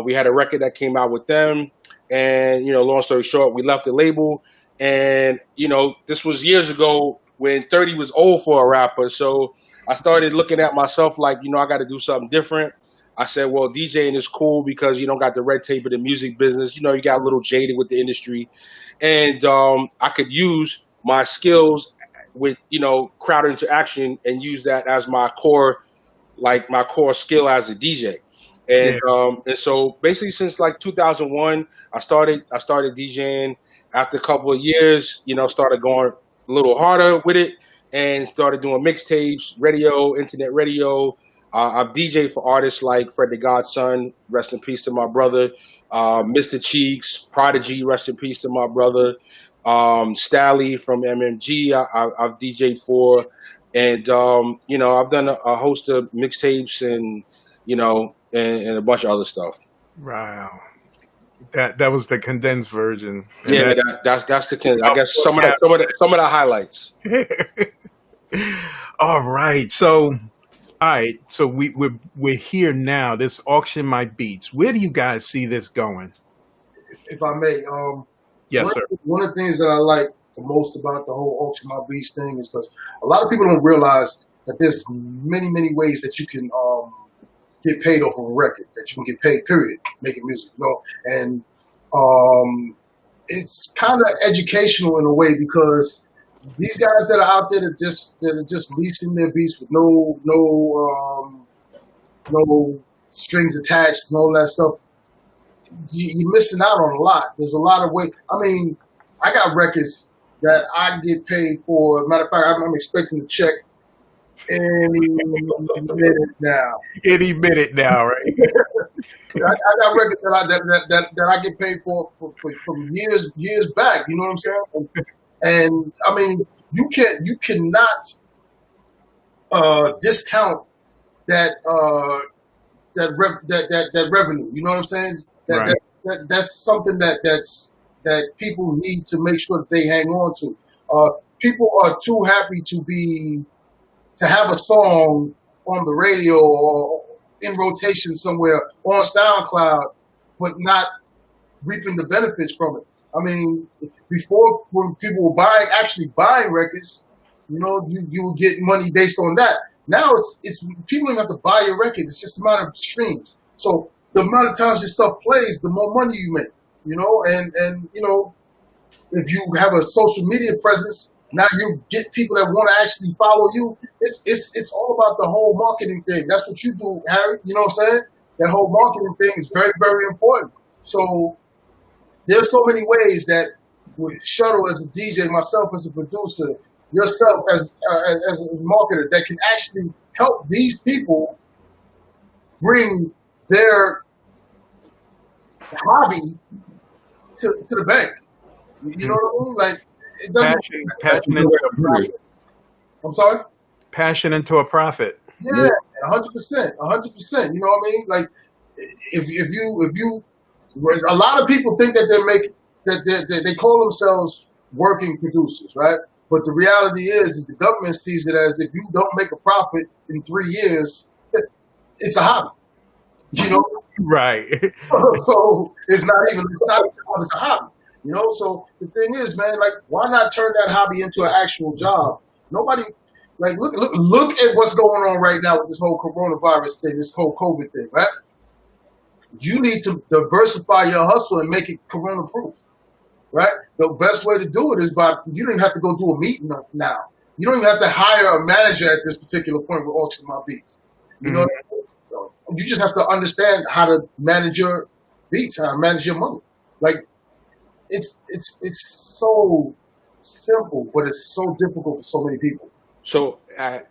We had a record that came out with them. And, long story short, we left the label. And, this was years ago when 30 was old for a rapper. So I started looking at myself like, I got to do something different. I said, well, DJing is cool because you don't got the red tape of the music business. You got a little jaded with the industry. And I could use my skills with, crowd interaction and use that as my core skill as a DJ. And and so basically since like 2001, I started DJing. After a couple of years, started going a little harder with it and started doing mixtapes, radio, internet radio. I've DJed for artists like Fred the Godson, rest in peace to my brother, Mr. Cheeks, Prodigy, rest in peace to my brother, Stally from MMG, I've DJed for, and I've done a host of mixtapes and and a bunch of other stuff. Wow, that was the condensed version. And yeah, that's the I guess some of the highlights. All right, so we're here now. This Auction My Beats. Where do you guys see this going? If I may, Yes, sir. one of the things that I like the most about the whole Auction My Beats thing is because a lot of people don't realize that there's many ways that you can get paid off of a record, that you can get paid, period, making music, and it's kind of educational in a way because these guys that are out there that are just leasing their beats with no strings attached and all that stuff, you're missing out on a lot. There's a lot of ways. I mean, I got records that I get paid for. Matter of fact, I'm expecting to check any minute now. Any minute now, right? I got records that I get paid for from years back. You know what I'm saying? And I mean, you cannot discount that revenue. You know what I'm saying? Right. That's something that people need to make sure that they hang on to. People are too happy to have a song on the radio or in rotation somewhere on SoundCloud, but not reaping the benefits from it. I mean, before when people were actually buying records, you would get money based on that. Now it's people don't have to buy your record. It's just the amount of streams. So the amount of times your stuff plays, the more money you make. And if you have a social media presence, now you get people that want to actually follow you. It's all about the whole marketing thing. That's what you do, Harry. You know what I'm saying? That whole marketing thing is very, very important. So there's so many ways that with Shuttle as a DJ, myself as a producer, yourself as a marketer, that can actually help these people bring their hobby to the bank. You know what I mean? Like, it doesn't. Passion into a profit. I'm sorry? Passion into a profit. Yeah, 100%. 100%. You know what I mean? Like, if you, a lot of people think that they call themselves working producers, right? But the reality is the government sees it as if you don't make a profit in 3 years, it's a hobby. Right. So it's not a job, it's a hobby. So the thing is, man, like, why not turn that hobby into an actual job? Nobody, like, look at what's going on right now with this whole coronavirus thing, this whole COVID thing, right? You need to diversify your hustle and make it corona-proof, right? The best way to do it is you don't even have to go do a meeting now. You don't even have to hire a manager at this particular point with Auction My Beats. You know what I mean? You just have to understand how to manage your beats, how to manage your money. Like, it's so simple, but it's so difficult for so many people. So,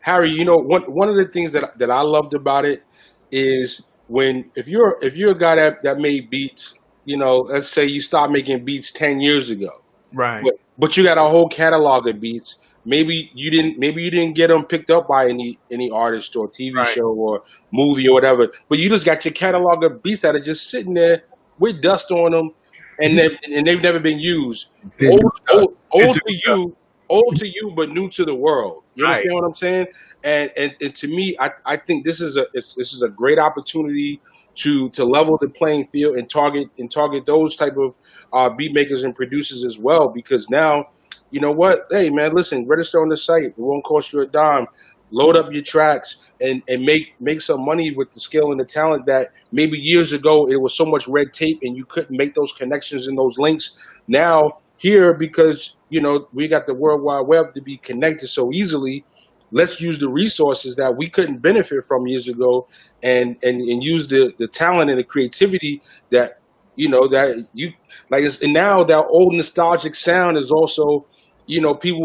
Harry, one of the things that I loved about it is if you're a guy that made beats, let's say you start making beats 10 years ago, Right. But you got a whole catalog of beats. Maybe you didn't get them picked up by any artist or TV Right. show or movie or whatever, but you just got your catalog of beats that are just sitting there with dust on them, and they've never been used. Old to you, but new to the world. You Right. understand what I'm saying? And to me, I think this is a great opportunity to level the playing field and target those type of beat makers and producers as well, because now, you know what? Hey man, listen, register on the site. It won't cost you a dime. Load up your tracks and make some money with the skill and the talent that maybe years ago it was so much red tape and you couldn't make those connections and those links. Now here, because we got the World Wide Web to be connected so easily, let's use the resources that we couldn't benefit from years ago and use the talent and the creativity that that you like. And now that old nostalgic sound is also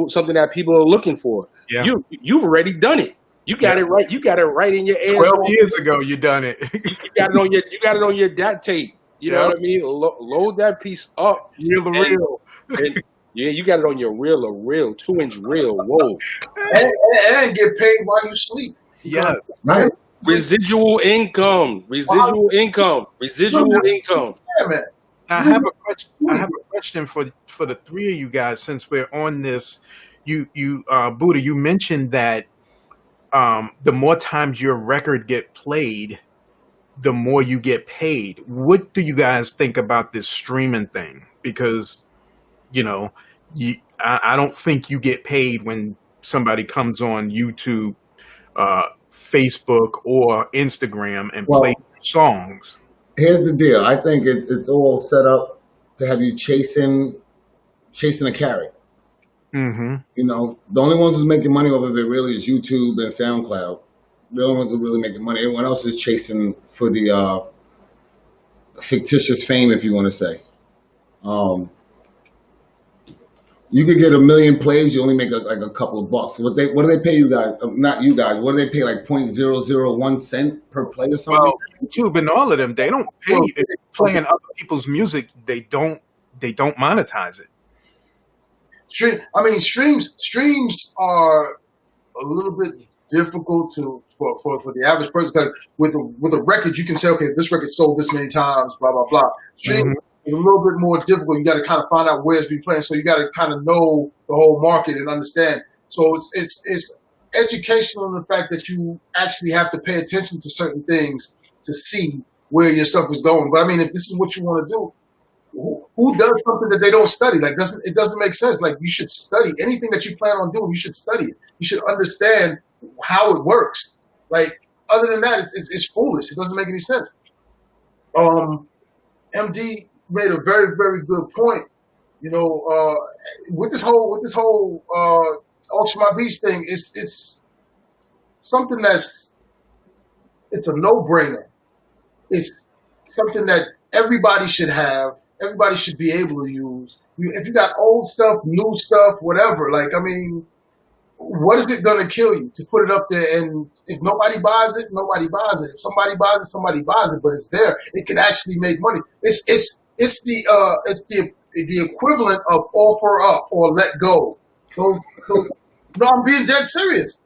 something that people are looking for. Yeah. You've already done it. You got it right. You got it right in your ass. 12 years ago, you done it. You got it on your DAT tape. You know what I mean? Load that piece up. Reel to reel. And yeah, you got it on your reel, 2-inch reel. Whoa. And get paid while you sleep. Yes. Right. Residual income. Yeah, man. I have a question for the three of you guys, since we're on this. You Buddha, you mentioned that the more times your record get played, the more you get paid. What do you guys think about this streaming thing? Because I don't think you get paid when somebody comes on YouTube, Facebook, or Instagram and plays Well, songs. here's the deal. I think it's all set up to have you chasing a carrot. Mm-hmm. You know, the only ones who's making money off of it really is YouTube and SoundCloud. The only ones who are really making money. Everyone else is chasing for the fictitious fame, if you want to say. You could get 1 million plays, you only make like a couple of bucks. What do they pay you guys? Not you guys. What do they pay? Like 0.001 cent per play or something? Well, YouTube and all of them, they don't pay. If they're playing other people's music, they don't monetize it. Streams are a little bit difficult for the average person, because with a record you can say, okay, this record sold this many times, blah blah blah. Stream is a little bit more difficult. You got to kind of find out where it's being played, so you got to kind of know the whole market and understand. So it's educational in the fact that you actually have to pay attention to certain things to see where your stuff is going. But I mean, if this is what you want to do, who does something that they don't study? Like, it doesn't make sense. Like, you should study anything that you plan on doing. You should study it. You should understand how it works. Like, other than that, it's foolish. It doesn't make any sense. MD made a very, very good point. You know, with this whole Ultra My Beast thing, it's something it's a no-brainer. It's something that everybody should have. Everybody should be able to use. If you got old stuff, new stuff, whatever, like, I mean, what is it going to kill you to put it up there? And if nobody buys it, nobody buys it. If somebody buys it, somebody buys it. But it's there. It can actually make money. It's the equivalent of offer up or let go. So no, I'm being dead serious.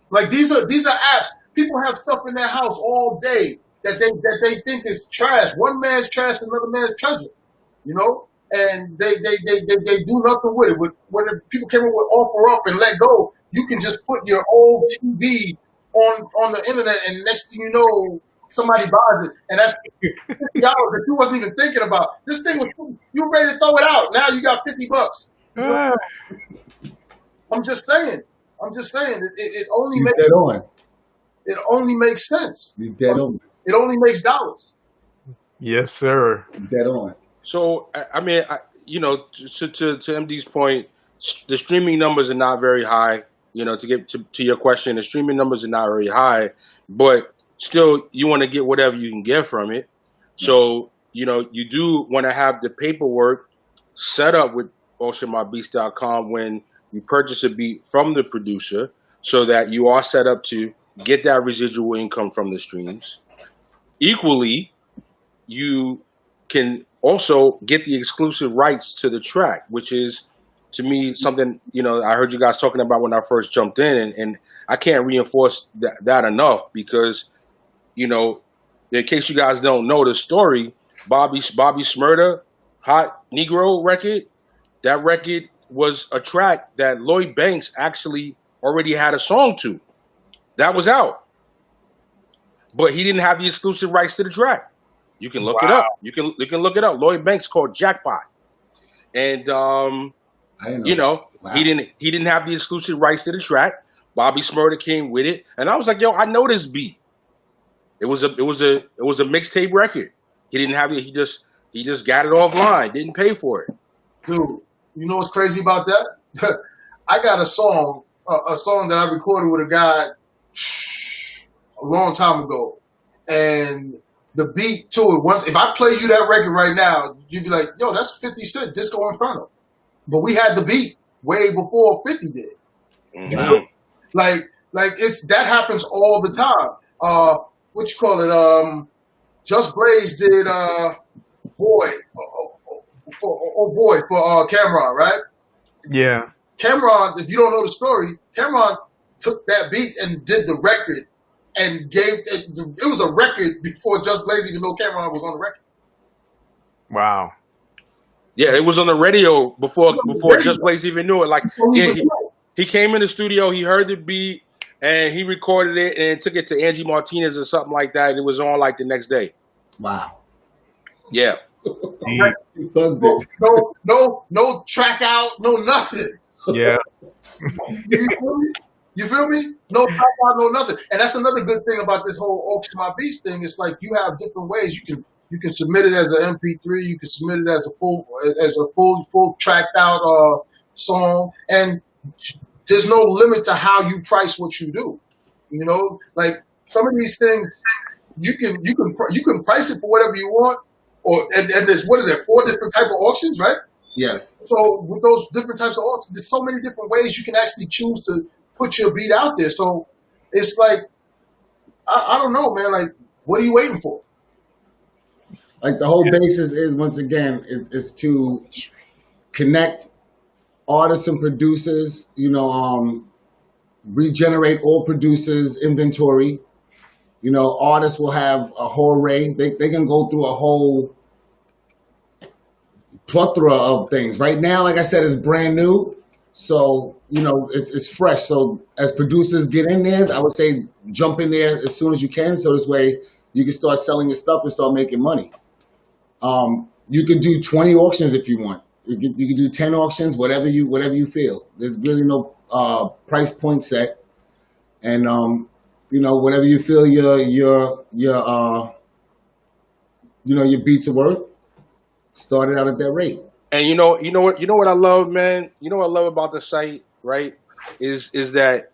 Like, these are apps. People have stuff in their house all day that they think is trash. One man's trash, another man's treasure. You know, and they do nothing with it. When the people came up with offer up and let go, you can just put your old TV on the internet, and next thing you know, somebody buys it, and that's $50 that you wasn't even thinking about. This thing was, you were ready to throw it out. Now you got $50. You know? I'm just saying. It only You makes dead on. it only makes sense. You dead on. It only makes dollars. Yes, sir. You dead on. So I mean, you know, to MD's point, the streaming numbers are not very high. You know, to get to your question, the streaming numbers are not very high, but still, you want to get whatever you can get from it. So, you know, you do want to have the paperwork set up with ultramybeast.com when you purchase a beat from the producer, so that you are set up to get that residual income from the streams. Equally, you can also get the exclusive rights to the track, which is, to me, something, you know, I heard you guys talking about when I first jumped in, and I can't reinforce that enough, because, you know, in case you guys don't know the story, Bobby Shmurda, Hot Negro record, that record was a track that Lloyd Banks actually already had a song to. That was out. But he didn't have the exclusive rights to the track. You can look it up. You can look it up. Lloyd Banks called Jackpot. And you know, he didn't have the exclusive rights to the track. Bobby Shmurda came with it, and I was like, yo, I know this beat. It was a mixtape record. He didn't have it. He just got it offline. Didn't pay for it. Dude, you know what's crazy about that? I got a song that I recorded with a guy a long time ago, and the beat to it. Once, if I play you that record right now, you'd be like, "Yo, that's 50 Cent Disco Inferno." But we had the beat way before 50 did. Mm-hmm. Like that happens all the time. What you call it? Just Blaze did Boy for Cameron, right? Yeah. Cameron, if you don't know the story, Cameron took that beat and did the record and gave it was a record before Just Blaze even though Cameron was on the record. Wow. Yeah, it was on the radio before Just Blaze even knew it. Like, he came in the studio, he heard the beat, and he recorded it and took it to Angie Martinez or something like that. And it was on like the next day. Wow. Yeah. Deep. You plugged No, it. no track out, no nothing. Yeah. You feel me? You feel me? No track out, no nothing. And that's another good thing about this whole auction my beats thing. It's like you have different ways. You can submit it as an MP3. You can submit it as a full tracked out song. And there's no limit to how you price what you do. You know, like some of these things, you can price it for whatever you want. And there's, what are there, 4 different type of auctions, right? Yes. So with those different types of auctions, there's so many different ways you can actually choose to put your beat out there. So it's like, I don't know, man. Like, what are you waiting for? Like the whole basis is, once again, is to connect artists and producers. You know, regenerate all producers' inventory. You know, artists will have a whole array. They can go through a whole plethora of things. Right now, like I said, it's brand new. So, you know, it's fresh. So as producers get in there, I would say jump in there as soon as you can. So this way you can start selling your stuff and start making money. You can do 20 auctions if you want. You can do 10 auctions, whatever you feel. There's really no price point set. And you know, whatever you feel your beats are worth, start it out at that rate. And you know what I love, man. You know what I love about the site, right? Is that,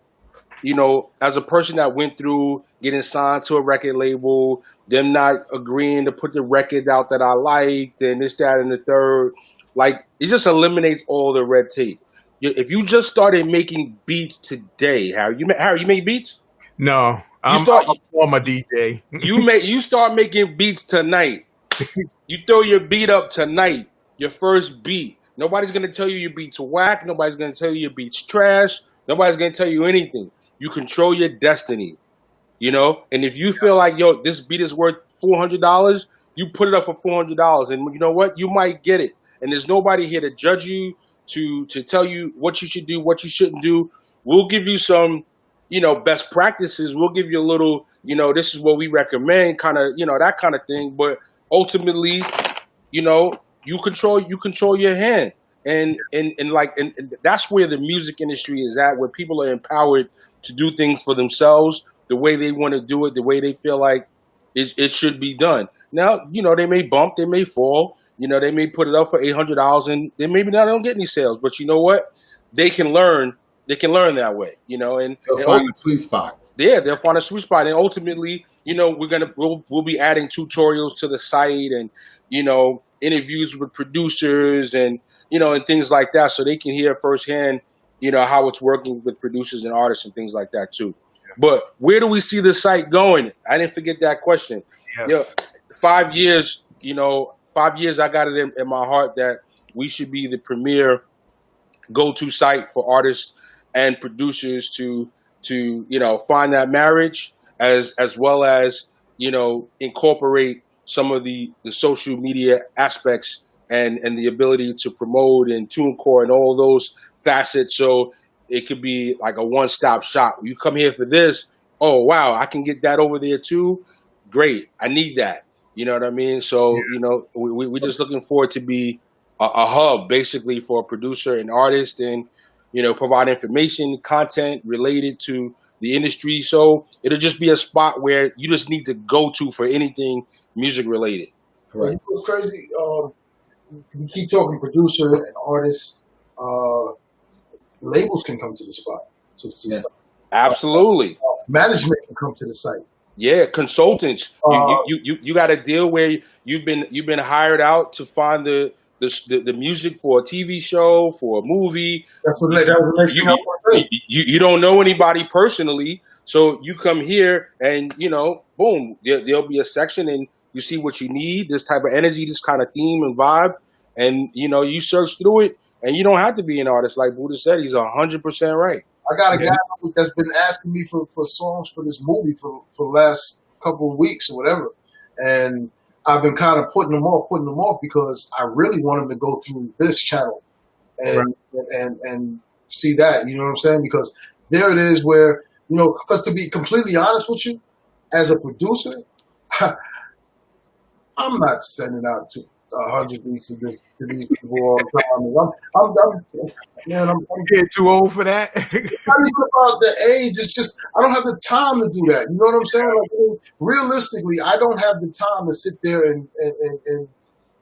you know, as a person that went through getting signed to a record label, them not agreeing to put the record out that I liked, and this, that, and the third, like, it just eliminates all the red tape. If you just started making beats today, Harry, you make beats? No, I'm a former DJ. You start making beats tonight. You throw your beat up tonight. Your first beat. Nobody's gonna tell you your beat's whack. Nobody's gonna tell you your beat's trash. Nobody's gonna tell you anything. You control your destiny, you know. And if you feel like, yo, this beat is worth $400, you put it up for $400, and you know what? You might get it. And there's nobody here to judge you, to tell you what you should do, what you shouldn't do. We'll give you some, you know, best practices. We'll give you a little, you know, this is what we recommend, kind of, you know, that kind of thing. But ultimately, you know, you control your hand, and that's where the music industry is at, where people are empowered to do things for themselves the way they want to do it, the way they feel like it should be done. Now, you know, they may bump, they may fall, you know, they may put it up for $800 and then maybe they don't get any sales, but you know what? They can learn that way, you know, and They'll find a sweet spot. Yeah, they'll find a sweet spot, and ultimately, you know, we'll be adding tutorials to the site, and, you know, interviews with producers, and, you know, and things like that, so they can hear firsthand, you know, how it's working with producers and artists and things like that too. But where do we see the site going? I didn't forget that question. Yes. 5 years, you know, 5 years, I got it in my heart that we should be the premier go-to site for artists and producers to you know, find that marriage, as well as, you know, incorporate some of the social media aspects and the ability to promote and TuneCore and all those facets, so it could be like a one-stop shop. You come here for this, oh wow, I can get that over there too. Great, I need that. You know what I mean? So you know, we're just looking forward to be a hub basically for a producer and artist, and, you know, provide information, content related to the industry. So it'll just be a spot where you just need to go to for anything music related. Correct. It's crazy. We keep talking producer and artist. Labels can come to the spot. Absolutely. Management can come to the site. Yeah, consultants. You got a deal where you've been hired out to find the music for a TV show, for a movie. That was the next thing I want to say. You don't know anybody personally, so you come here and, you know, boom, there'll be a section and you see what you need, this type of energy, this kind of theme and vibe, and, you know, you search through it, and you don't have to be an artist. Like Buddha said, he's 100% right. I got a guy that's been asking me for songs for this movie for the last couple of weeks or whatever, and I've been kind of putting them off because I really want him to go through this channel and see that, you know what I'm saying? Because there it is where, you know, because to be completely honest with you, as a producer, I'm not sending out to 100 beats to these people all the time. And man, I'm Getting too old for that. not even about the age. It's just I don't have the time to do that. You know what I'm saying? Like, realistically, I don't have the time to sit there and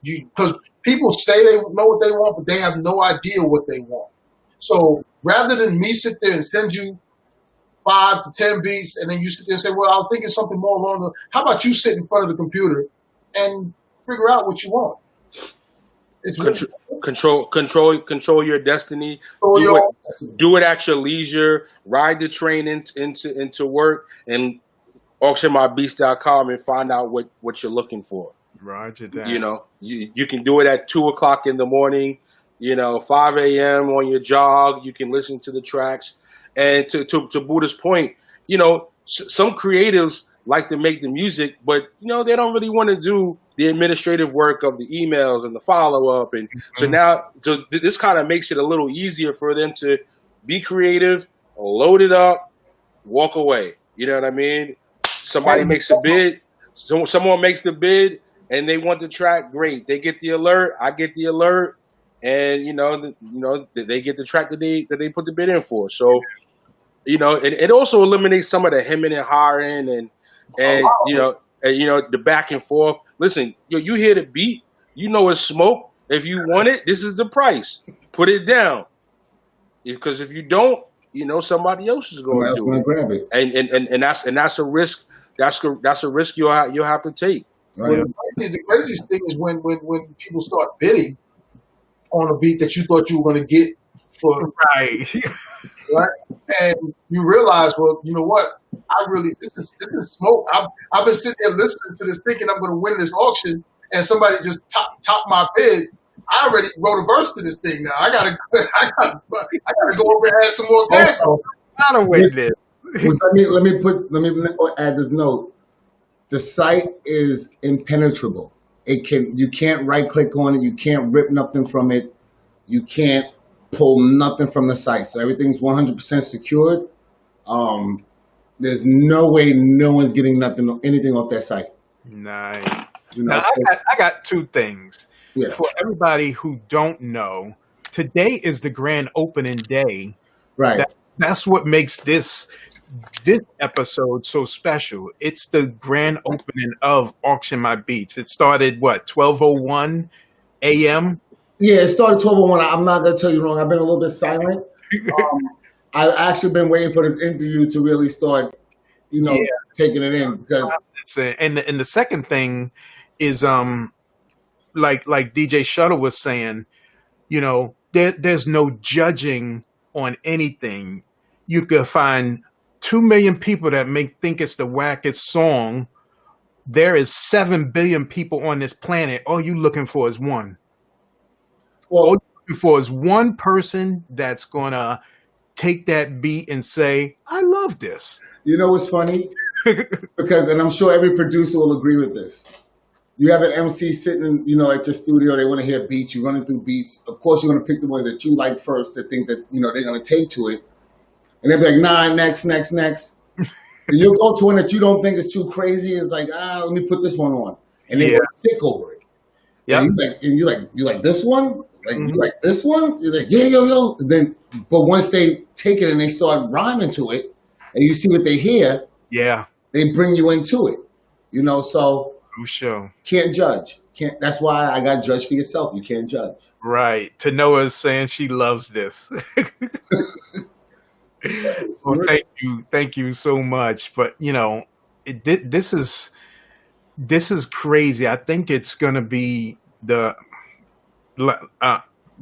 you, because people say they know what they want, but they have no idea what they want. So rather than me sit there and send you 5 to 10 beats, and then you sit there and say, "Well, I was thinking something more along the." How about you sit in front of the computer and figure out what you want? It's really Control your destiny. so Do your it. Do it at your leisure. Ride the train into work and auctionmybeats.com and find out what you're looking for. Roger that. You know, you can do it at 2:00 in the morning. 5 a.m. on your jog. You can listen to the tracks. And to Buddha's point, some creatives like to make the music, but they don't really want to do the administrative work of the emails and the follow up. And so this kind of makes it a little easier for them to be creative, load it up, walk away. You know what I mean? Somebody makes a bid, someone makes the bid, and they want the track. Great, they get the alert. I get the alert, and they get the track that they put the bid in for. So. It also eliminates some of the hemming and hawing and the back and forth. Listen, you hear the beat, it's smoke. If you want it, this is the price. Put it down, because if you don't, somebody else is going to grab it, and that's a risk. That's a risk you'll have to take. Right. Well, the craziest thing is when people start bidding on a beat that you thought you were going to get for right. Right, and you realize, well, you know what? This is smoke. I've been sitting there listening to this, thinking I'm going to win this auction, and somebody just top my bid. I already wrote a verse to this thing. Now I gotta go over and add some more gas. Gotta wait there. Let me add this note. The site is impenetrable. You can't right click on it. You can't rip nothing from it. You can't pull nothing from the site. So everything's 100% secured. There's no way no one's getting anything off that site. Nice. Now, I got two things. Yeah. For everybody who don't know, today is the grand opening day. Right. That's what makes this episode so special. It's the grand opening of Auction My Beats. It started, 12:01 a.m.? Yeah, it started 12:01. I'm not going to tell you wrong. I've been a little bit silent. I've actually been waiting for this interview to really start, taking it in. Because and the second thing is, like DJ Shuttle was saying, there's no judging on anything. You could find 2 million people that think it's the wackest song. There is 7 billion people on this planet. All you looking for is one. Well, all you're looking for is one person that's gonna take that beat and say, "I love this." You know what's funny? And I'm sure every producer will agree with this. You have an MC sitting, at your studio. They want to hear beats. You're running through beats. Of course, you're going to pick the ones that you like first. That think that they're going to take to it, and they'll be like, "Nah, next." And you'll go to one that you don't think is too crazy. It's like, let me put this one on, and then we're sick over it. Yeah. And you like this one. You like this one? You're like, yeah, yo. And but once they take it and they start rhyming to it, and you see what they hear, they bring you into it. So sure. Can't judge. That's why I got judge for yourself. You can't judge. Right. Tanoa's saying she loves this. Well, thank you so much. But this is crazy. I think it's gonna be the.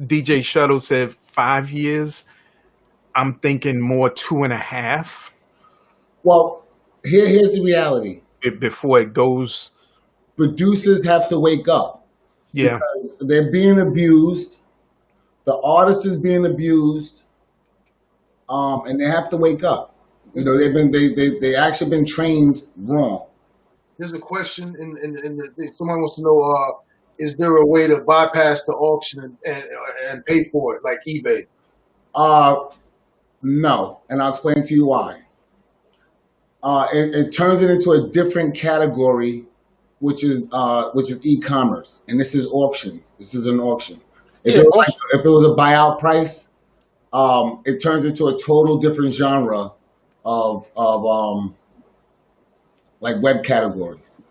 DJ Shuttle said 5 years. I'm thinking more 2.5. Well, here's the reality. Before it goes, producers have to wake up. Yeah, because they're being abused. The artist is being abused, and they have to wake up. They actually been trained wrong. There's a question, someone wants to know. Is there a way to bypass the auction and pay for it, like eBay? No, and I'll explain to you why. It turns it into a different category which is e-commerce, and this is auctions. This is an auction. Yeah, also, If it was a buyout price, it turns into a total different genre of like web categories.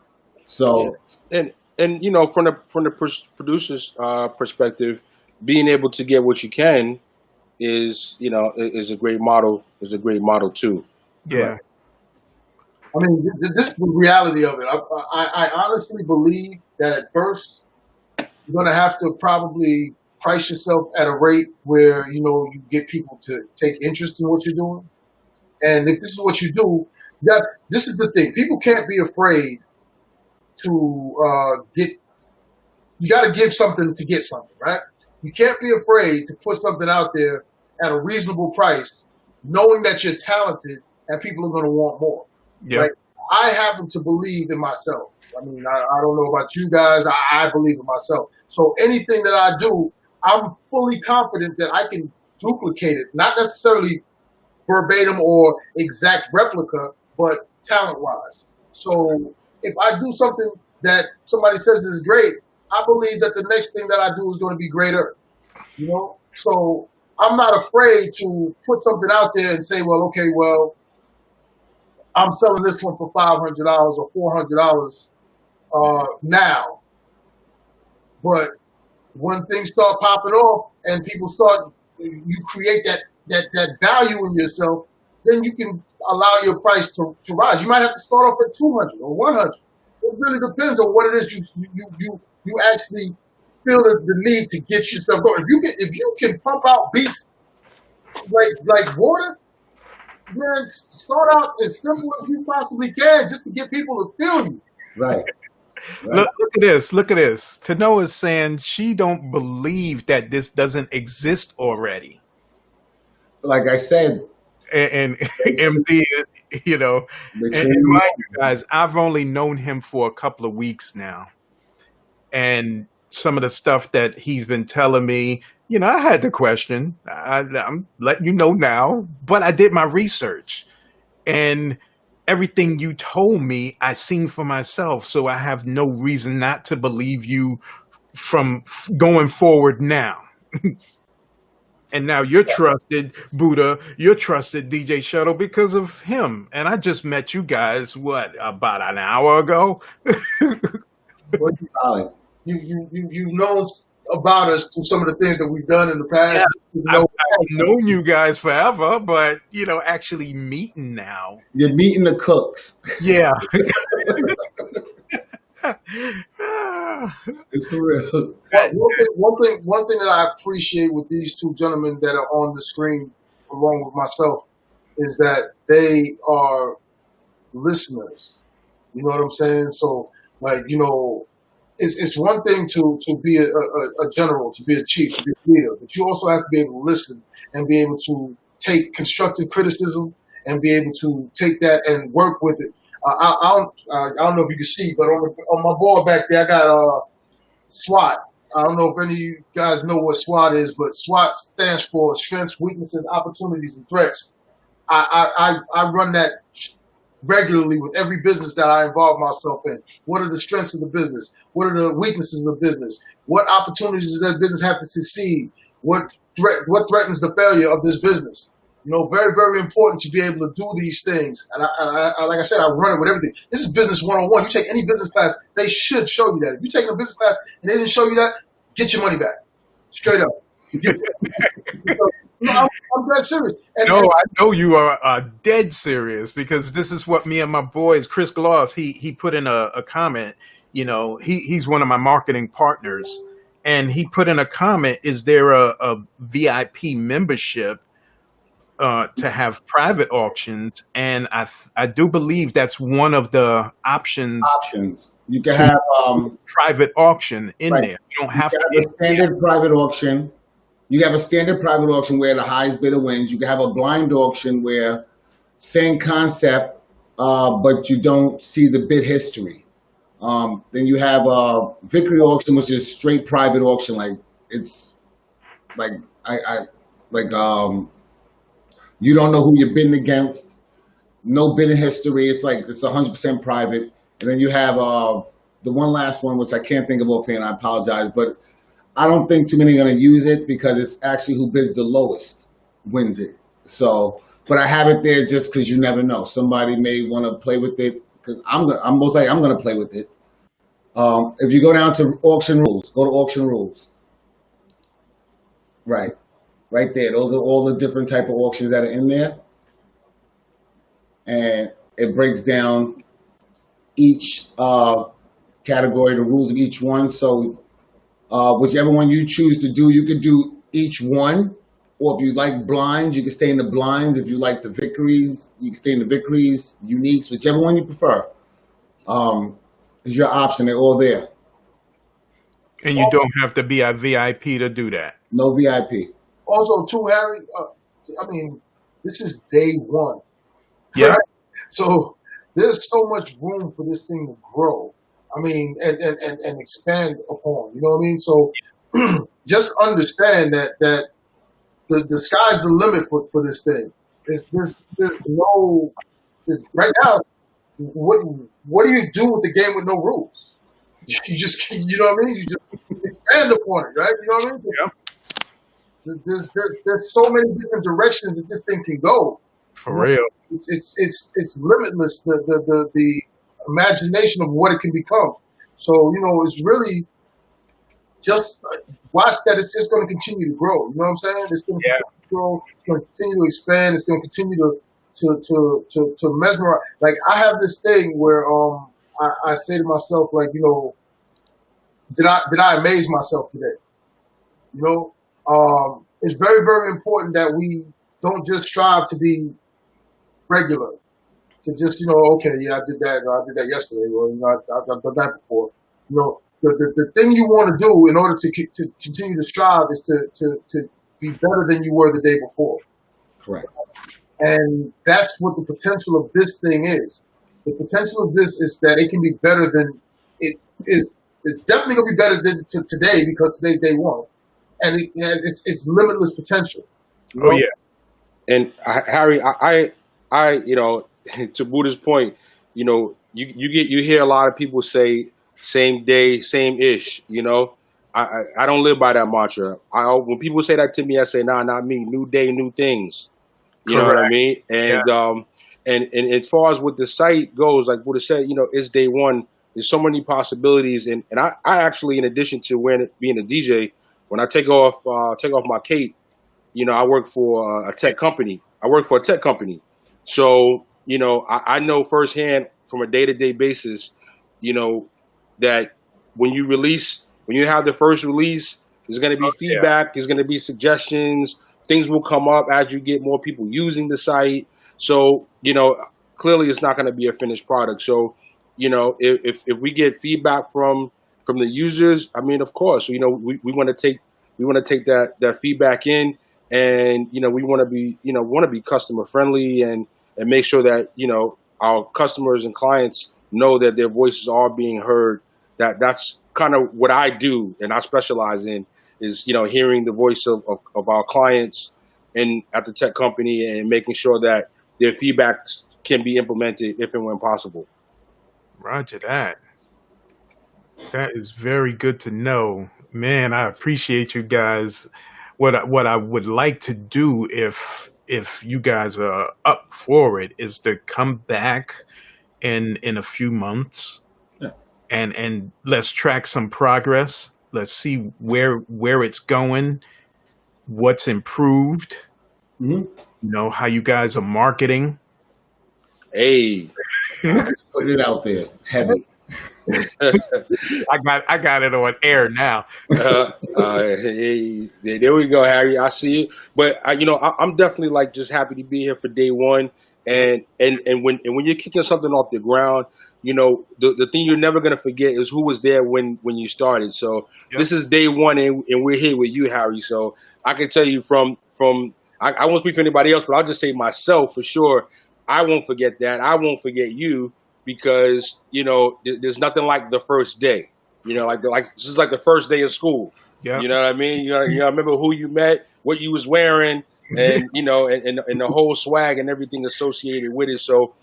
So and you know, from the producer's perspective, being able to get what you can is, you know, is a great model. Is a great model too. Yeah. I mean, this is the reality of it. I honestly believe that at first you're going to have to probably price yourself at a rate where, you know, you get people to take interest in what you're doing. And if this is what you do, this is the thing. People can't be afraid to get. You got to give something to get something, right? You can't be afraid to put something out there at a reasonable price, knowing that you're talented and people are going to want more. Yeah. Like, I happen to believe in myself. I mean, I don't know about you guys. I believe in myself. So anything that I do, I'm fully confident that I can duplicate it, not necessarily verbatim or exact replica, but talent-wise. So if I do something that somebody says is great, I believe that the next thing that I do is going to be greater. You know? So I'm not afraid to put something out there and say, well, okay, well, I'm selling this one for $500 or $400 now. But when things start popping off and people start, you create that value in yourself, then you can allow your price to rise. You might have to start off at 200 or 100. It really depends on what it is you actually feel the need to get yourself going. If you can pump out beats like water, man, start out as simple as you possibly can just to get people to feel you. right. Look at this. Look at this. Tanoa is saying she don't believe that this doesn't exist already. Like I said, And MD, you know, and mind you guys, I've only known him for a couple of weeks now. And some of the stuff that he's been telling me, you know, I had the question. I'm letting you know now, but I did my research. And everything you told me, I seen for myself. So I have no reason not to believe you from going forward now. And now you're trusted, Buddha, you're trusted DJ Shuttle because of him. And I just met you guys, about an hour ago? solid. You've known about us through some of the things that we've done in the past. Yeah, I've known you guys forever, but, you know, actually meeting now. You're meeting the cooks. Yeah. It's for real. One thing that I appreciate with these two gentlemen that are on the screen, along with myself, is that they are listeners. You know what I'm saying? So, like, you know, it's one thing to be a general, to be a chief, to be a leader, but you also have to be able to listen and be able to take constructive criticism and be able to take that and work with it. I don't know if you can see, but on my board back there, I got SWOT. I don't know if any of you guys know what SWOT is, but SWOT stands for Strengths, Weaknesses, Opportunities, and Threats. I run that regularly with every business that I involve myself in. What are the strengths of the business? What are the weaknesses of the business? What opportunities does that business have to succeed? What threatens the failure of this business? You know, very, very important to be able to do these things. And I like I said, I run it with everything. This is business 101. You take any business class, they should show you that. If you're taking a business class and they didn't show you that, get your money back. Straight up. No, I'm dead serious. I know you are dead serious, because this is what me and my boys, Chris Gloss, he put in a comment. You know, he's one of my marketing partners, and he put in a comment, is there a VIP membership to have private auctions? And I do believe that's one of the options. You can have private auction in there. You don't have to have a standard private auction. You have a standard private auction where the highest bidder wins. You can have a blind auction where same concept, but you don't see the bid history. Then you have a victory auction, which is straight private auction. Like it's like you don't know who you're bidding against, no bidding history. It's 100% private. And then you have the one last one, which I can't think of offhand, I apologize, but I don't think too many are going to use it because it's actually who bids the lowest wins it. So, but I have it there just because you never know. Somebody may want to play with it because I'm most likely I'm going to play with it. If you go down to auction rules, go to auction rules. Right there. Those are all the different type of auctions that are in there, and it breaks down each category, the rules of each one. So whichever one you choose to do, you could do each one. Or if you like blinds, you can stay in the blinds. If you like the victories, you can stay in the victories, uniques, whichever one you prefer. Is your option. They're all there. And you don't have to be a VIP to do that. No VIP. Also, too, Harry, I mean, this is day one. Yeah. Right? So there's so much room for this thing to grow. I mean, and expand upon. You know what I mean? So just understand that the sky's the limit for this thing. There's no right now. What do you do with the game with no rules? You just, you know what I mean? You just expand upon it, right? You know what I mean? Yeah. There's so many different directions that this thing can go. For real. It's limitless. The imagination of what it can become. So it's really just watch that. It's just going to continue to grow. You know what I'm saying? It's going to continue to grow. It's going to continue to expand. It's going to continue to mesmerize. Like I have this thing where I say to myself, like, did I amaze myself today? It's very, very important that we don't just strive to be regular, to just, okay, yeah, I did that, or I did that yesterday, or I've done that before. The thing you want to do in order to continue to strive is to be better than you were the day before. Correct. And that's what the potential of this thing is. The potential of this is that it can be better than it is. It's definitely going to be better than today because today's day one. And it's limitless potential. Oh yeah. And Harry, I to Buddha's point, you hear a lot of people say same day, same ish. I don't live by that mantra. When people say that to me, I say, nah, not me. New day, new things. You know what I mean? And and as far as what the site goes, like Buddha said, it's day one. There's so many possibilities, and I actually, in addition to being a DJ, when I take off my cape, I work for a tech company. So, I know firsthand from a day-to-day basis, that when you have the first release, there's going to be feedback, there's going to be suggestions, things will come up as you get more people using the site. So, clearly it's not going to be a finished product. So, if we get feedback from the users, I mean, of course, we want to take that feedback in, and we want to be customer friendly and make sure that our customers and clients know that their voices are being heard. That's kind of what I do and I specialize in is hearing the voice of our clients and at the tech company and making sure that their feedback can be implemented if and when possible. Roger that. That is very good to know. Man, I appreciate you guys. What I would like to do if you guys are up for it is to come back in a few months and let's track some progress. Let's see where it's going, what's improved, how you guys are marketing. Hey. Put it out there. Heavy. I got it on air now. Hey, there we go, Harry. I see you. But I'm definitely just happy to be here for day one. And when you're kicking something off the ground, the thing you're never gonna forget is who was there when you started. So This is day one, and we're here with you, Harry. So I can tell you from I won't speak for anybody else, but I'll just say myself for sure. I won't forget that. I won't forget you because there's nothing like the first day. Like this is like the first day of school. Yeah. You know what I mean? You remember who you met, what you was wearing, and and the whole swag and everything associated with it. So,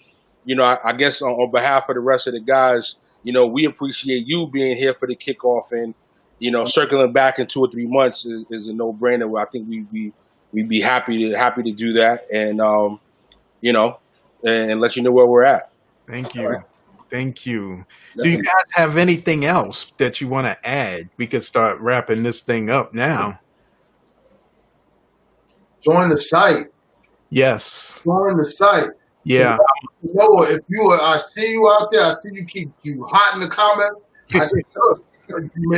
I guess on behalf of the rest of the guys, we appreciate you being here for the kickoff, and circling back in 2 or 3 months is a no brainer. I think we'd be happy to do that, and and let you know where we're at. Thank All you. right. Thank you. Do you Definitely. guys have anything else that you want to add? We could start wrapping this thing up now. Join the site. Yes. Join the site. Yeah. If I see you out there, I see you keep you hot in the comment. I need if you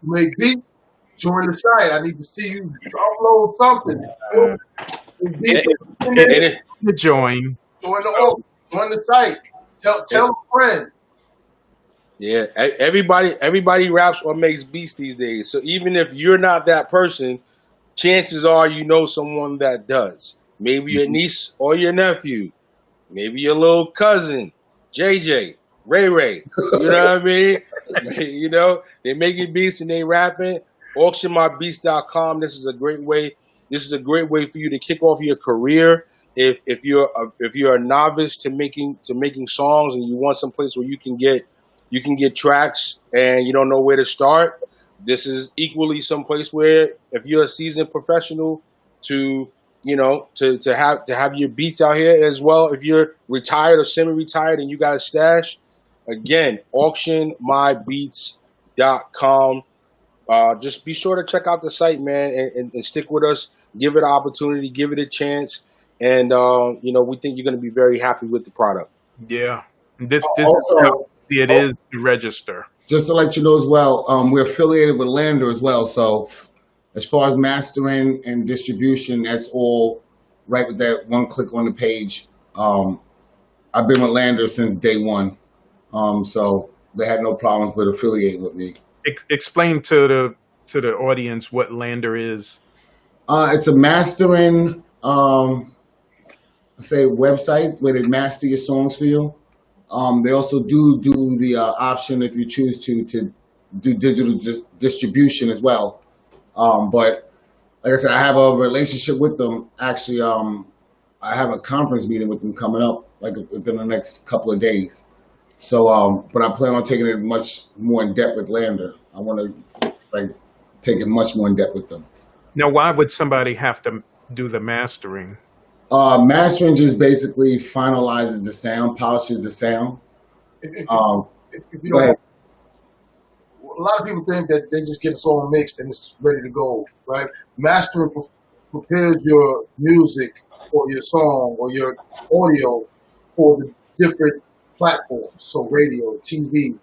make beats, join the site. I need to see you upload something. And it- To join. Join the site. Tell a friend. Yeah, everybody raps or makes beats these days. So even if you're not that person, chances are you know someone that does. Maybe your niece or your nephew, maybe your little cousin, JJ, Ray. You know what I mean? They making beats and they rapping. AuctionMyBeats.com. This is a great way. This is a great way for you to kick off your career. If you're a novice to making songs and you want some place where you can get tracks and you don't know where to start, this is equally some place where if you're a seasoned professional to have your beats out here as well. If you're retired or semi-retired and you got a stash, again, AuctionMyBeats.com. Just be sure to check out the site, man, and stick with us. Give it an opportunity, give it a chance, and we think you're going to be very happy with the product. Yeah. This is Also, how easy it is to register. just to let you know as well, we're affiliated with Lander as well. So as far as mastering and distribution, that's all right with that one click on the page. I've been with Lander since day one. So they had no problems with affiliating with me. Explain to the audience what Lander is. It's a mastering, website where they master your songs for you. They also do the option if you choose to do digital distribution as well. But like I said, I have a relationship with them. Actually, I have a conference meeting with them coming up like within the next couple of days. So, but I plan on taking it much more in depth with Lander. I want to take it much more in depth with them. Now, why would somebody have to do the mastering? Mastering just basically finalizes the sound, polishes the sound. If Um, you go don't, ahead. a lot of people think that they just get a song mixed and it's ready to go, right? Mastering prepares your music or your song or your audio for the different platforms. So radio, TV,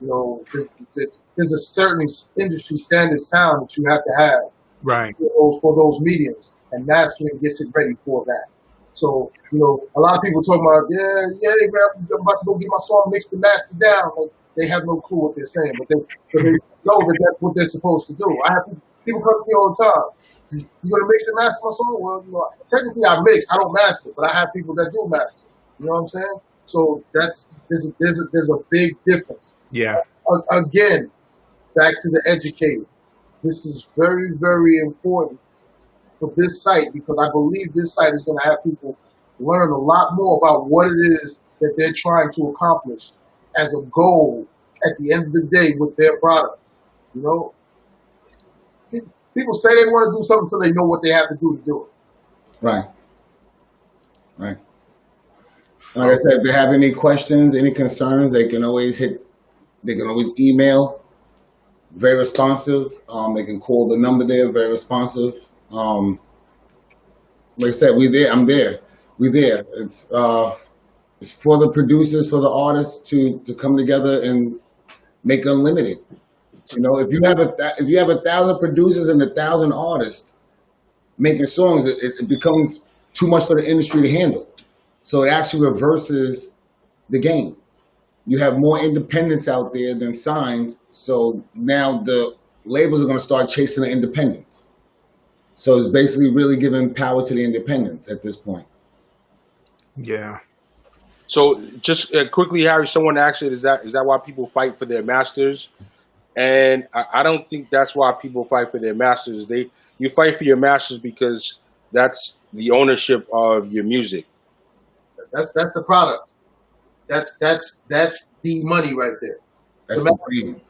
there's a certain industry standard sound that you have to have Right. for those mediums, and mastering gets it ready for that. So, a lot of people talk about, I'm about to go get my song mixed and mastered down. Like, they have no clue what they're saying, but they know that that's what they're supposed to do. I have people come to me all the time. You gonna mix and master my song? Well, technically I mix, I don't master, but I have people that do master. You know what I'm saying? So there's a big difference. Yeah. Again, back to the educator. This is very, very important for this site because I believe this site is going to have people learn a lot more about what it is that they're trying to accomplish as a goal at the end of the day with their product. People say they want to do something until they know what they have to do. Right. Like I said, if they have any questions, any concerns, they can always email. Very responsive. They can call the number there. Very responsive. Like I said, we're there. I'm there. We're there. It's for the producers, for the artists to come together and make unlimited. If you have 1,000 producers and 1,000 artists making songs, it becomes too much for the industry to handle. So it actually reverses the game. You have more independents out there than signed, so now the labels are going to start chasing the independents. So it's basically really giving power to the independents at this point. Yeah. So just quickly, Harry, someone asked it, is that why people fight for their masters? And I don't think that's why people fight for their masters. You fight for your masters because that's the ownership of your music. That's the product. That's the money right there. That's The, the ma- dream.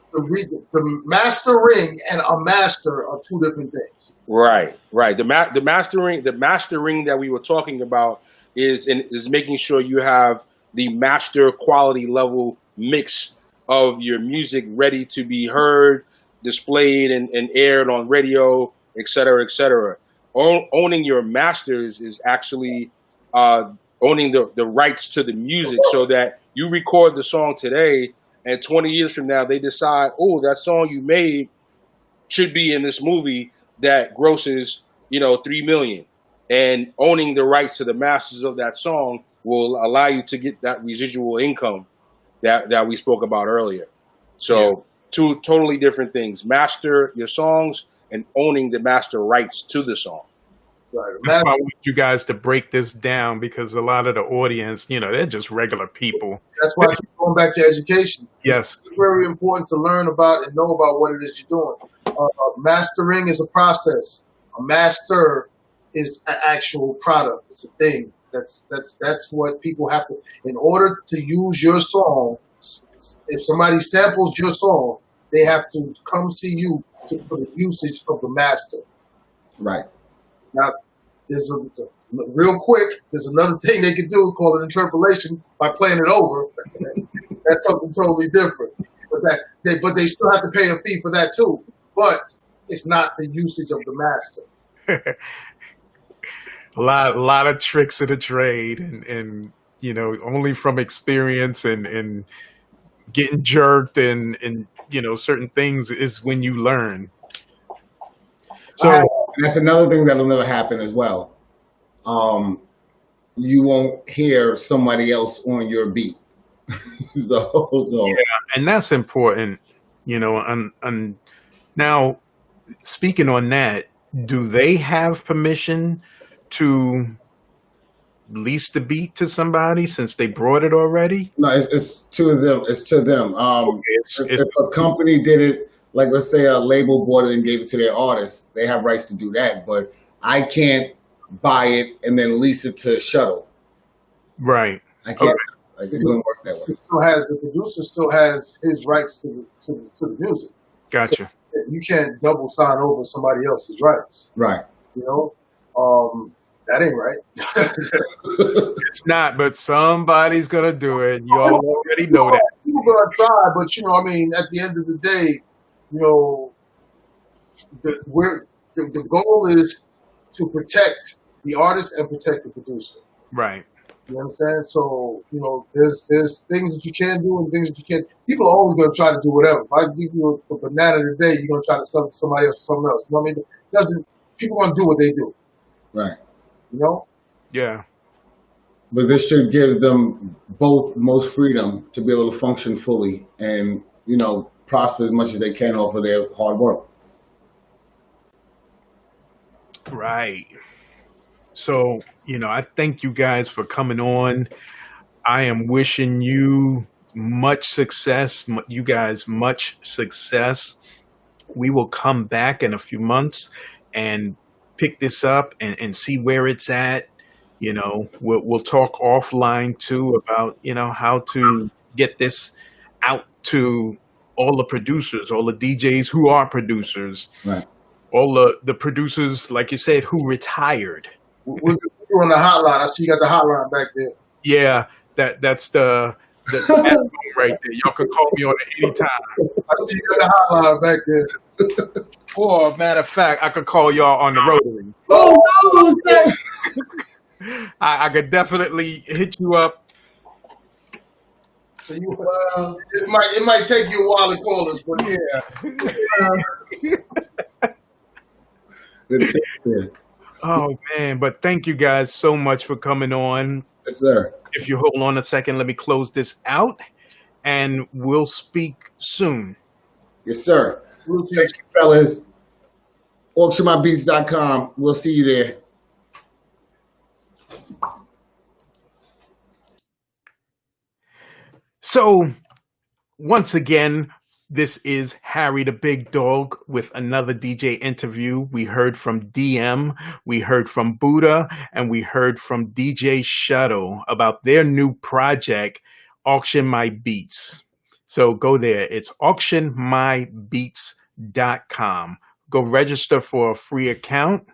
the mastering and a master are two different things. Right, right. The mastering that we were talking about is making sure you have the master quality level mix of your music ready to be heard, displayed, and aired on radio, et cetera, et cetera. Owning your masters is actually owning the rights to the music, so that you record the song today, and 20 years from now they decide, oh, that song you made should be in this movie that grosses 3 million, and owning the rights to the masters of that song will allow you to get that residual income that we spoke about earlier. So two totally different things: master your songs and owning the master rights to the song. Right. That's why I want you guys to break this down, because a lot of the audience, they're just regular people. That's why I keep going back to education. Yes. It's very important to learn about and know about what it is you're doing. Mastering is a process. A master is an actual product. It's a thing. That's what people have to. In order to use your song, if somebody samples your song, they have to come see you for the usage of the master. Right. Now, there's real quick. There's another thing they can do called an interpolation by playing it over. That's something totally different. But they still have to pay a fee for that too. But it's not the usage of the master. A lot of tricks of the trade, and only from experience and getting jerked and certain things is when you learn. So that's another thing that'll never happen as well. You won't hear somebody else on your beat. so yeah, and that's important, and now, speaking on that, do they have permission to lease the beat to somebody since they brought it already? No, it's to them. It's to them. Okay, If a company did it, like let's say a label bought it and gave it to their artist, they have rights to do that. But I can't buy it and then lease it to Shuttle. right. I can't. Like, it doesn't work that way. The producer still has his rights to the music. Gotcha. So you can't double sign over somebody else's rights. Right. That ain't right. It's not, but somebody's gonna do it. You all already know that. People gonna try, but at the end of the day, the goal is to protect the artist and protect the producer. Right. You understand? So, there's things that you can do and things that you can't. People are always going to try to do whatever. If I give you a banana today, you're going to try to sell it to somebody else or something else. You know what I mean? People going to do what they do. Right. Yeah. But this should give them both most freedom to be able to function fully and, prosper as much as they can off of their hard work. Right. So, I thank you guys for coming on. I am wishing you much success. You guys, much success. We will come back in a few months and pick this up and see where it's at. We'll talk offline too about, how to get this out to all the producers, all the DJs who are producers, Right. all the producers, like you said, who retired. We're on the hotline. I see you got the hotline back there. Yeah, that's the backbone right there. Y'all can call me on it anytime. I see you got the hotline back there. Or, matter of fact, I could call y'all on the rotary. Oh, no! I could definitely hit you up. So it might take you a while to call us, but Yeah. Oh, man. But thank you guys so much for coming on. Yes, sir. If you hold on a second, let me close this out, and we'll speak soon. Yes, sir. Thank you, fellas. AuctionMyBeats.com. We'll see you there. So, once again, this is Harry the Big Dog with another DJ interview. We heard from DM, we heard from Buddha, and we heard from DJ Shuttle about their new project, Auction My Beats. So go there. It's auctionmybeats.com. Go register for a free account.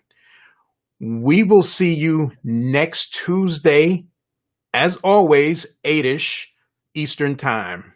We will see you next Tuesday, as always, 8-ish Eastern Time.